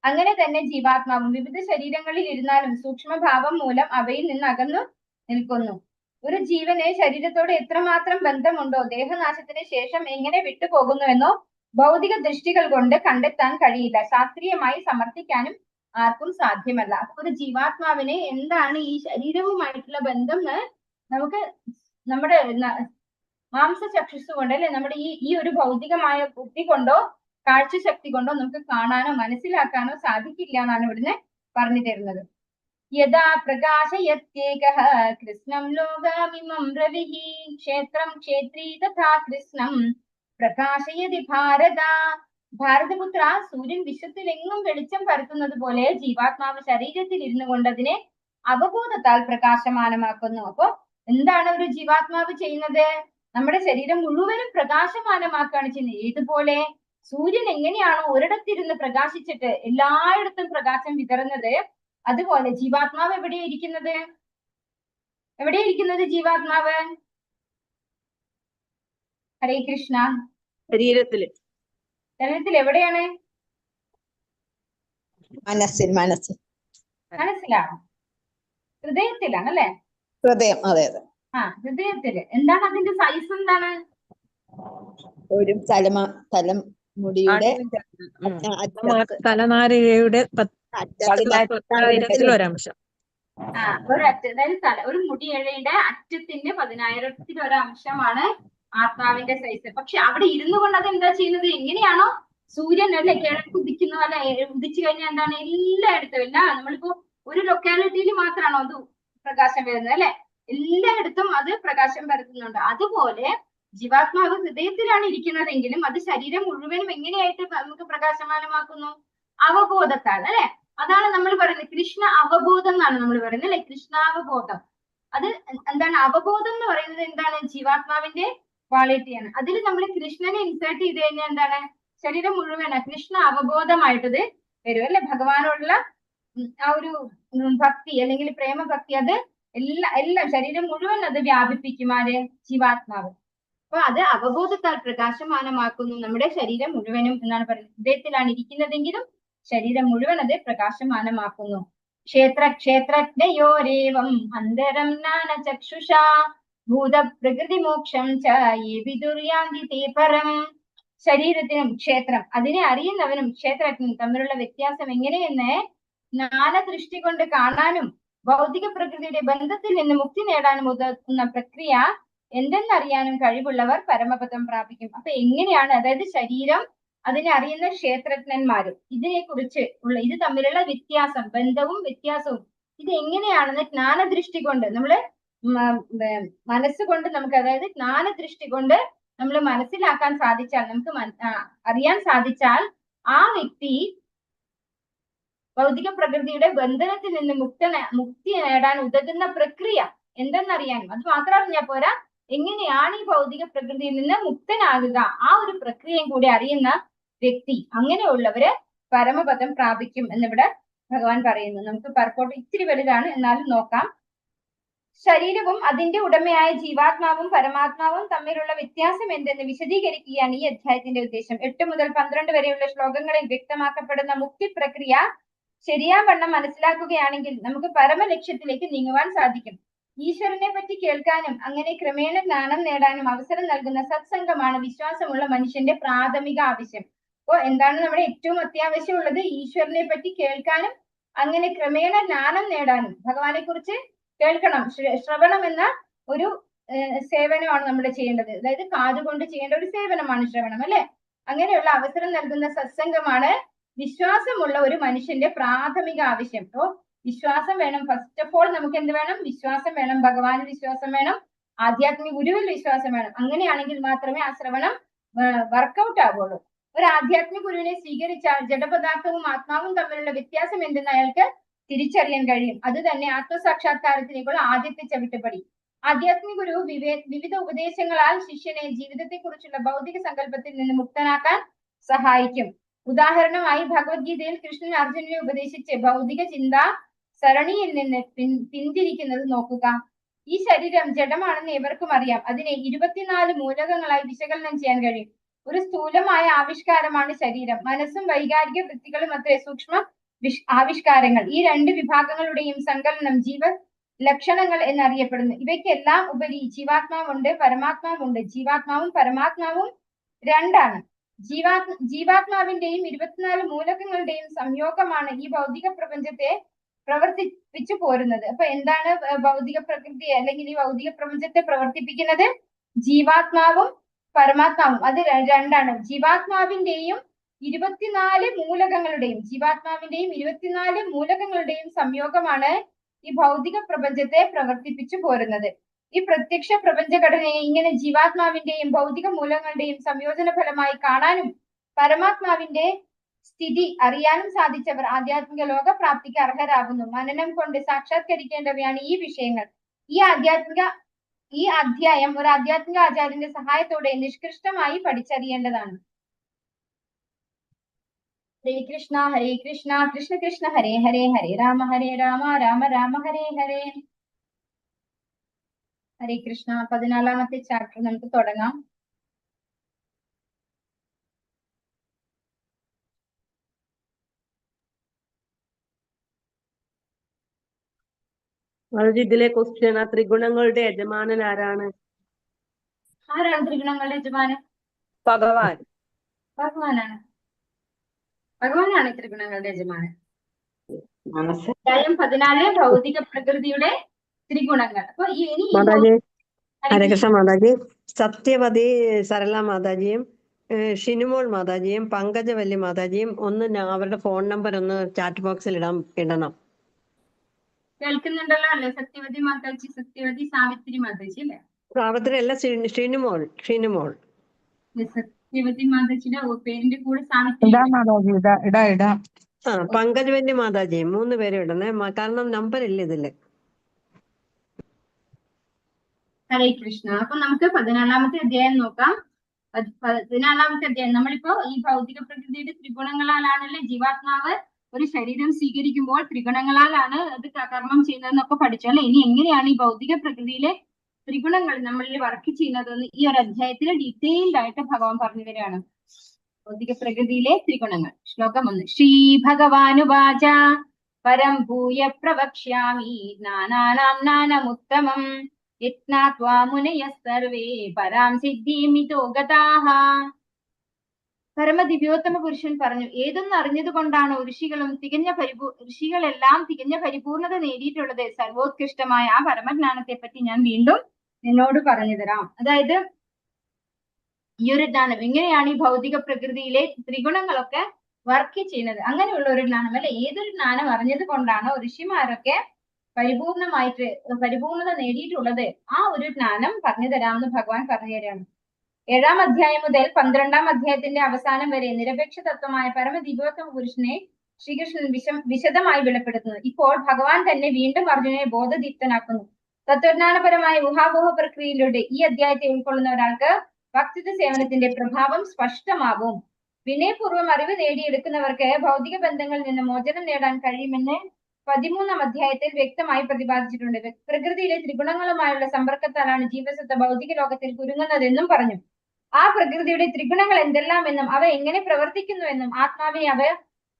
അങ്ങനെ തന്നെ ജീവാത്മാവും വിവിധ ശരീരങ്ങളിൽ ഇരുന്നാലും സൂക്ഷ്മഭാവം മൂലം അവയിൽ നിന്ന് അകന്നു നിൽക്കുന്നു. ഒരു ജീവന് ശരീരത്തോട് എത്രമാത്രം ബന്ധമുണ്ടോ ദേഹനാശത്തിന് ശേഷം എങ്ങനെ വിട്ടുപോകുന്നുവെന്നോ ഭൗതിക ദൃഷ്ടികൾ കൊണ്ട് കണ്ടെത്താൻ കഴിയില്ല, ശാസ്ത്രീയമായി സമർത്ഥിക്കാനും ആർക്കും സാധ്യമല്ല. അപ്പൊ ഒരു ജീവാത്മാവിന് എന്താണ് ഈ ശരീരവുമായിട്ടുള്ള ബന്ധം എന്ന് നമുക്ക് നമ്മുടെ മാംസചക്ഷുസ് കൊണ്ട് അല്ലെ, നമ്മുടെ ഈ ഒരു ഭൗതികമായ ബുദ്ധി കൊണ്ടോ കാഴ്ചശക്തി കൊണ്ടോ നമുക്ക് കാണാനോ മനസ്സിലാക്കാനോ സാധിക്കില്ല എന്നാണ് ഇവിടുന്ന് പറഞ്ഞു തരുന്നത്. യഥാ പ്രകാശയത്യേകഃ കൃഷ്ണം ലോകമിമം രവിഃ ക്ഷേത്രം ക്ഷേത്രീ തഥാ കൃഷ്ണം പ്രകാശയതി ഭാരത. ഭാരതപുത്ര, സൂര്യൻ വിശ്വത്തിലെങ്ങും വെളിച്ചം പരത്തുന്നത് പോലെ ജീവാത്മാവ് ശരീരത്തിൽ ഇരുന്നു കൊണ്ട് അതിനെ അവബോധത്താൽ പ്രകാശമാനമാക്കുന്നു. അപ്പൊ എന്താണ് ഒരു ജീവാത്മാവ് ചെയ്യുന്നത്? നമ്മുടെ ശരീരം മുഴുവനും പ്രകാശമാനമാക്കുകയാണ് ചെയ്യുന്നത്. ഏതുപോലെ? സൂര്യൻ എങ്ങനെയാണോ ഒരിടത്തിരുന്ന് പ്രകാശിച്ചിട്ട് എല്ലായിടത്തും പ്രകാശം വിതറുന്നത്, അതുപോലെ ജീവാത്മാവ് എവിടെയിരിക്കുന്നത്? ജീവാത്മാവ്? ഹരേ കൃഷ്ണ. ശരീരത്തില് എവിടെയാണ്? മനസ്സിലാണ്, ഹൃദയത്തിലാണ് അല്ലെ? ഹൃദയം, അതെ അതെ. ഹൃദയത്തില്. എന്താണ് അതിന്റെ സൈസ്? എന്താണ്? ഒരു തലമുടിയുടെ തലനാരിഴയുടെ 10,000-ത്തിലൊരംശം. അതായത് ഒരു മുടിയിഴയുടെ അറ്റത്തിന്റെ 10,000-ത്തിലൊരംശമാണ് ആത്മാവിന്റെ സൈസ്. പക്ഷെ അവിടെ ഇരുന്നു കൊണ്ട് അത് എന്താ ചെയ്യുന്നത്? എങ്ങനെയാണോ സൂര്യൻ അല്ലെ കിഴക്ക് ഉദിക്കുന്ന പോലെ ഉദിച്ചു കഴിഞ്ഞാൽ എന്താണ് എല്ലായിടത്തും നമ്മളിപ്പോ ഒരു ലൊക്കാലിറ്റിയിൽ മാത്രമാണോ അത് പ്രകാശം വരുന്നത് അല്ലെ? എല്ലായിടത്തും അത് പ്രകാശം പരത്തുന്നുണ്ട്. അതുപോലെ ജീവാത്മാവ് ഹൃദയത്തിലാണ് ഇരിക്കുന്നതെങ്കിലും അത് ശരീരം മുഴുവനും എങ്ങനെയായിട്ട് നമുക്ക് പ്രകാശമാനമാക്കുന്നു? അവബോധത്താൽ അല്ലെ? അതാണ് നമ്മൾ പറയുന്നത് കൃഷ്ണ അവബോധം എന്നാണ് നമ്മൾ പറയുന്നത് അല്ലെ? കൃഷ്ണാവബോധം. അത് എന്താണ്? അവബോധം എന്ന് പറയുന്നത് എന്താണ്? ജീവാത്മാവിന്റെ ക്വാളിറ്റിയാണ്. അതിൽ നമ്മൾ കൃഷ്ണനെ ഇൻസേർട്ട് ചെയ്ത് കഴിഞ്ഞാൽ എന്താണ്? ശരീരം മുഴുവൻ കൃഷ്ണ അവബോധമായിട്ടത് വരും അല്ലെ? ഭഗവാനോടുള്ള ആ ഒരു ഭക്തി അല്ലെങ്കിൽ പ്രേമഭക്തി അത് എല്ലാം ശരീരം മുഴുവൻ അത് വ്യാപിപ്പിക്കും. ആര്? ജീവാത്മാവ്. അപ്പൊ അത് അവബോധത്താൽ പ്രകാശമാനമാക്കുന്നു നമ്മുടെ ശരീരം മുഴുവനും എന്നാണ് പറയുന്നത്. ഹൃദയത്തിലാണ് ഇരിക്കുന്നതെങ്കിലും ശരീരം മുഴുവൻ അത് പ്രകാശമാനമാക്കുന്നു. ക്ഷേത്രജ്ഞയോരേവം അന്തരം ജ്ഞാനചക്ഷുഷാ ഭൂതപ്രകൃതി മോക്ഷം ച യേ വിദുര്യാന്തി തേ പരം. ശരീരത്തിനും ക്ഷേത്രം അതിനെ അറിയുന്നവനും ക്ഷേത്രജ്ഞനും തമ്മിലുള്ള വ്യത്യാസം എങ്ങനെയെന്ന് ജ്ഞാനദൃഷ്ടി കൊണ്ട് കാണാനും ഭൗതിക പ്രകൃതിയുടെ ബന്ധത്തിൽ നിന്ന് മുക്തി നേടാനും ഉതകുന്ന പ്രക്രിയ എന്തെന്നറിയാനും കഴിവുള്ളവർ പരമപദം പ്രാപിക്കും. അപ്പൊ എങ്ങനെയാണ്? അതായത് ശരീരം അതിനെ അറിയുന്ന ക്ഷേത്രജ്ഞന്മാരും ഇതിനെ കുറിച്ച് ഇത് തമ്മിലുള്ള വ്യത്യാസം, ബന്ധവും വ്യത്യാസവും ഇത് എങ്ങനെയാണെന്ന് ജ്ഞാനദൃഷ്ടി കൊണ്ട് നമ്മള് മനസ്സുകൊണ്ട് നമുക്ക്, അതായത് ജ്ഞാനദൃഷ്ടി കൊണ്ട് നമ്മൾ മനസ്സിലാക്കാൻ സാധിച്ചാൽ, നമുക്ക് അറിയാൻ സാധിച്ചാൽ ആ വ്യക്തി ഭൗതിക പ്രകൃതിയുടെ ബന്ധനത്തിൽ നിന്ന് മുക്തി നേടാൻ ഉതകുന്ന പ്രക്രിയ എന്തെന്നറിയാനും, അത് മാത്രം അറിഞ്ഞാൽ പോരാ, എങ്ങനെയാണ് ഈ ഭൗതിക പ്രകൃതിയിൽ നിന്ന് മുക്തനാകുക ആ ഒരു പ്രക്രിയയും കൂടി അറിയുന്ന വ്യക്തി, അങ്ങനെയുള്ളവര് പരമപദം പ്രാപിക്കും എന്നിവിടെ ഭഗവാൻ പറയുന്നു. നമുക്ക് പർപ്പോട്ട് ഇത്തിരി വലുതാണ്, എന്നാലും നോക്കാം. ശരീരവും അതിന്റെ ഉടമയായ ജീവാത്മാവും പരമാത്മാവും തമ്മിലുള്ള വ്യത്യാസം എന്തെന്ന് വിശദീകരിക്കുകയാണ് ഈ അധ്യായത്തിന്റെ ഉദ്ദേശം. 8 മുതൽ 12 വരെയുള്ള ശ്ലോകങ്ങളിൽ വ്യക്തമാക്കപ്പെടുന്ന മുക്തി പ്രക്രിയ ശരിയാവണ്ണം മനസ്സിലാക്കുകയാണെങ്കിൽ നമുക്ക് പരമലക്ഷ്യത്തിലേക്ക് നീങ്ങുവാൻ സാധിക്കും. ഈശ്വരനെ പറ്റി കേൾക്കാനും അങ്ങനെ ക്രമേണ ജ്ഞാനം നേടാനും അവസരം നൽകുന്ന സത്സംഗമാണ് വിശ്വാസമുള്ള മനുഷ്യന്റെ പ്രാഥമിക ആവശ്യം. അപ്പോ എന്താണ് നമ്മുടെ ഏറ്റവും അത്യാവശ്യമുള്ളത്? ഈശ്വരനെ പറ്റി കേൾക്കാനും അങ്ങനെ ക്രമേണ ജ്ഞാനം നേടാനും. ഭഗവാനെ കുറിച്ച് കേൾക്കണം. ശ്രവണം എന്ന ഒരു സേവനമാണ് നമ്മൾ ചെയ്യേണ്ടത്. അതായത് കാതുകൊണ്ട് ചെയ്യേണ്ട ഒരു സേവനമാണ് ശ്രവണം അല്ലെ? അങ്ങനെയുള്ള അവസരം നൽകുന്ന സത്സംഗമാണ് വിശ്വാസമുള്ള ഒരു മനുഷ്യന്റെ പ്രാഥമിക ആവശ്യം. അപ്പോ വിശ്വാസം വേണം. ഫസ്റ്റ് ഓഫ് ഓൾ നമുക്ക് എന്ത് വേണം? വിശ്വാസം വേണം. ഭഗവാന് വിശ്വാസം വേണം. ആധ്യാത്മിക ഗുരുവിൽ വിശ്വാസം വേണം. അങ്ങനെയാണെങ്കിൽ മാത്രമേ ആ ശ്രവണം വർക്കൗട്ട് ആവുള്ളൂ. ഒരു ആധ്യാത്മിക ഗുരുവിനെ സ്വീകരിച്ചാൽ ജഡപദാർത്ഥവും ആത്മാവും തമ്മിലുള്ള വ്യത്യാസം എന്തെന്ന് അയാൾക്ക് തിരിച്ചറിയാൻ കഴിയും. അത് തന്നെ ആത്മസാക്ഷാത്കാരത്തിലേക്കുള്ള ആദ്യത്തെ ചവിട്ടുപടി. ആധ്യാത്മിക ഗുരു വിവിധ ഉപദേശങ്ങളാൽ ശിഷ്യനെ ജീവിതത്തെ കുറിച്ചുള്ള ഭൗതിക സങ്കല്പത്തിൽ നിന്ന് മുക്തനാക്കാൻ സഹായിക്കും. ഉദാഹരണമായി ഭഗവത്ഗീതയിൽ കൃഷ്ണൻ അർജുനനെ ഉപദേശിച്ച് ഭൗതിക ചിന്താ സരണിയിൽ നിന്ന് പിന്തിരിക്കുന്നത് നോക്കുക. ഈ ശരീരം ജഡമാണെന്ന് ഏവർക്കും അറിയാം. അതിനെ 24 മൂലകങ്ങളായി വിശകലനം ചെയ്യാൻ കഴിയും. ഒരു സ്ഥൂലമായ ആവിഷ്കാരമാണ് ശരീരം. മനസ്സും വൈകാരിക വൃത്തികളും അത്രേ സൂക്ഷ്മ ആവിഷ്കാരങ്ങൾ. ഈ 2 വിഭാഗങ്ങളുടെയും സങ്കലനം ജീവ ലക്ഷണങ്ങൾ എന്നറിയപ്പെടുന്നു. ഇവയ്ക്കെല്ലാം ഉപരി ജീവാത്മാവുണ്ട്, പരമാത്മാവുണ്ട്. ജീവാത്മാവും പരമാത്മാവും രണ്ടാണ്. ജീവാത്മാവിന്റെയും 24 മൂലകങ്ങളുടെയും സംയോഗമാണ് ഈ ഭൗതിക പ്രപഞ്ചത്തെ പ്രവർത്തിപ്പിച്ചു പോരുന്നത്. അപ്പൊ എന്താണ് ഭൗതിക പ്രകൃതി അല്ലെങ്കിൽ ഈ ഭൗതിക പ്രപഞ്ചത്തെ പ്രവർത്തിപ്പിക്കുന്നത്? ജീവാത്മാവും പരമാത്മാവും. അത് രണ്ടാണ്. ജീവാത്മാവിന്റെയും 24 മൂലകങ്ങളുടെയും സംയോഗമാണ് ഈ ഭൗതിക പ്രപഞ്ചത്തെ പ്രവർത്തിപ്പിച്ചു പോരുന്നത്. ഈ പ്രത്യക്ഷ പ്രപഞ്ചഘടനയെ ഇങ്ങനെ ജീവാത്മാവിന്റെയും ഭൗതിക മൂലങ്ങളുടെയും സംയോജന ഫലമായി കാണാനും പരമാത്മാവിന്റെ സ്ഥിതി അറിയാനും സാധിച്ചവർ ആധ്യാത്മിക ലോകപ്രാപ്തിക്ക് അർഹരാകുന്നു. മനനം കൊണ്ട് സാക്ഷാത്കരിക്കേണ്ടവയാണ് ഈ വിഷയങ്ങൾ. ഈ അധ്യായം ഒരു ആധ്യാത്മിക ആചാര്യന്റെ സഹായത്തോടെ നിഷ്കൃഷ്ടമായി പഠിച്ചറിയേണ്ടതാണ്. ഹരേ കൃഷ്ണ കൃഷ്ണ കൃഷ്ണ ഹരേ ഹരേ, ഹരേ രാമ രാമ രാമ ഹരേ ഹരേ. ഹരേ കൃഷ്ണ. 14ാമത്തെ ചാപ്റ്റർ നമുക്ക് തുടങ്ങാം. ഇതിലെ ക്വസ്റ്റ്യൻ, ത്രിഗുണങ്ങളുടെ യജമാനൻ ആരാണ്? ആരാണ് ത്രിഗുണങ്ങളുടെ യജമാനൻ? ഭഗവാനാണ്. ഭഗവാനാണ് ത്രിഗുണങ്ങളുടെ യജമാനൻ. അധ്യായം 14 ഭൗതിക പ്രകൃതിയുടെ ത്രിഗുണങ്ങൾ. അപ്പൊ ഹരേ കൃഷ്ണ മാതാജി. സത്യവതി സരള മാതാജിയും ഷിനുമോൾ മാതാജിയും പങ്കജവല്ലി മാതാജിയും ഒന്ന് അവരുടെ ഫോൺ നമ്പർ ഒന്ന് ചാറ്റ് ബോക്സിൽ ഇടണം. കേൾക്കുന്നുണ്ടല്ലോ അല്ലേ? സത്യവതി മാതാജി, സത്യവതി സാവിത്രി മാതാജി അല്ലേ? സാവിത്രി അല്ല, ഷിനുമോൾ. സത്യവതി മാതാജിയുടെ പേരിന്റെ കൂടെ സാവിത്രി. ഇടാം മാതാജി, ഇടാം. പങ്കജവല്ലി മാതാജിയും 3 പേരും ഇടണേ, കാരണം നമ്പർ ഇല്ല ഇതില്. ഹരേ കൃഷ്ണ. അപ്പൊ നമുക്ക് 14ാമത്തെ അധ്യായം നോക്കാം. 14ാമത്തെ അധ്യായം നമ്മളിപ്പോ ഈ ഭൗതിക പ്രകൃതിയുടെ ത്രിഗുണങ്ങളാലാണല്ലേ ജീവാത്മാവ് ഒരു ശരീരം സ്വീകരിക്കുമ്പോൾ ത്രിഗുണങ്ങളാലാണ് അത് കർമ്മം ചെയ്യുന്നതെന്നൊക്കെ പഠിച്ചു അല്ലെ. ഇനി എങ്ങനെയാണ് ഈ ഭൗതിക പ്രകൃതിയിലെ ത്രിഗുണങ്ങൾ നമ്മളിൽ വർക്ക് ചെയ്യുന്നതെന്ന് ഈ ഒരു അധ്യായത്തിൽ ഡീറ്റെയിൽഡ് ആയിട്ട് ഭഗവാൻ പറഞ്ഞു തരികയാണ്. ഭൗതിക പ്രകൃതിയിലെ ത്രിഗുണങ്ങൾ. ശ്ലോകം 1. ശ്രീ ഭഗവാനുവാച പരം ഭൂയ പ്രവക്ഷ്യാമി നാനാനാം നാനമുത്തമം യത്നാത്വാ മുനയഃ സർവേ പരാം സിദ്ധിമിതോ ഗതാഃ. പരമദിവ്യോത്തമ പുരുഷൻ പറഞ്ഞു, ഏതൊന്നും അറിഞ്ഞത് കൊണ്ടാണ് ഋഷികളെല്ലാം തികഞ്ഞ പരിപൂർണത നേടിയിട്ടുള്ളത്. സർവോത്കൃഷ്ടമായ ആ പരമജ്ഞാനത്തെ പറ്റി ഞാൻ വീണ്ടും നിന്നോട് പറഞ്ഞു തരാം. അതായത് ഈ ഒരു ജ്ഞാനം എങ്ങനെയാണ് ഈ ഭൗതിക പ്രകൃതിയിലെ ത്രിഗുണങ്ങളൊക്കെ വർക്ക് ചെയ്യുന്നത്, അങ്ങനെയുള്ള ഒരു ജ്ഞാനം അല്ലെ. ഏതൊരു ജ്ഞാനം അറിഞ്ഞത് കൊണ്ടാണോ ഋഷിമാരൊക്കെ പരിപൂർണത നേടിയിട്ടുള്ളത്, ആ ഒരു ജ്ഞാനം പറഞ്ഞു തരാമെന്ന് ഭഗവാൻ പറഞ്ഞു തരാണ്. 7ാം അധ്യായം മുതൽ 12ാം അധ്യായത്തിന്റെ അവസാനം വരെ നിരപേക്ഷ തത്വമായ പരമദിവ്യോത്തമ പുരുഷനെ ശ്രീകൃഷ്ണൻ വിശദമായി വെളിപ്പെടുത്തുന്നു. ഇപ്പോൾ ഭഗവാൻ തന്നെ വീണ്ടും അർജുനനെ ബോധദീപ്തനാക്കുന്നു. തത്വജ്ഞാനപരമായ ഊഹാപോഹ പ്രക്രിയയിലൂടെ ഈ അധ്യായത്തെ ഉൾക്കൊള്ളുന്ന ഒരാൾക്ക് ഭക്തിത്വ സേവനത്തിന്റെ പ്രഭാവം സ്പഷ്ടമാകും. വിനയപൂർവ്വം അറിവ് നേടിയെടുക്കുന്നവർക്ക് ഭൗതിക ബന്ധങ്ങളിൽ നിന്ന് മോചനം നേടാൻ കഴിയുമെന്ന് 13ാം അധ്യായത്തിൽ വ്യക്തമായി പ്രതിപാദിച്ചിട്ടുണ്ട്. പ്രകൃതിയിലെ ത്രിഗുണങ്ങളുമായുള്ള സമ്പർക്കത്താലാണ് ജീവസത്ത ഭൗതിക ലോകത്തിൽ കുരുങ്ങുന്നതെന്നും പറഞ്ഞു. ആ പ്രകൃതിയുടെ ത്രിഗുണങ്ങൾ എന്തെല്ലാമെന്നും അവ എങ്ങനെ പ്രവർത്തിക്കുന്നുവെന്നും ആത്മാവിനെ അവ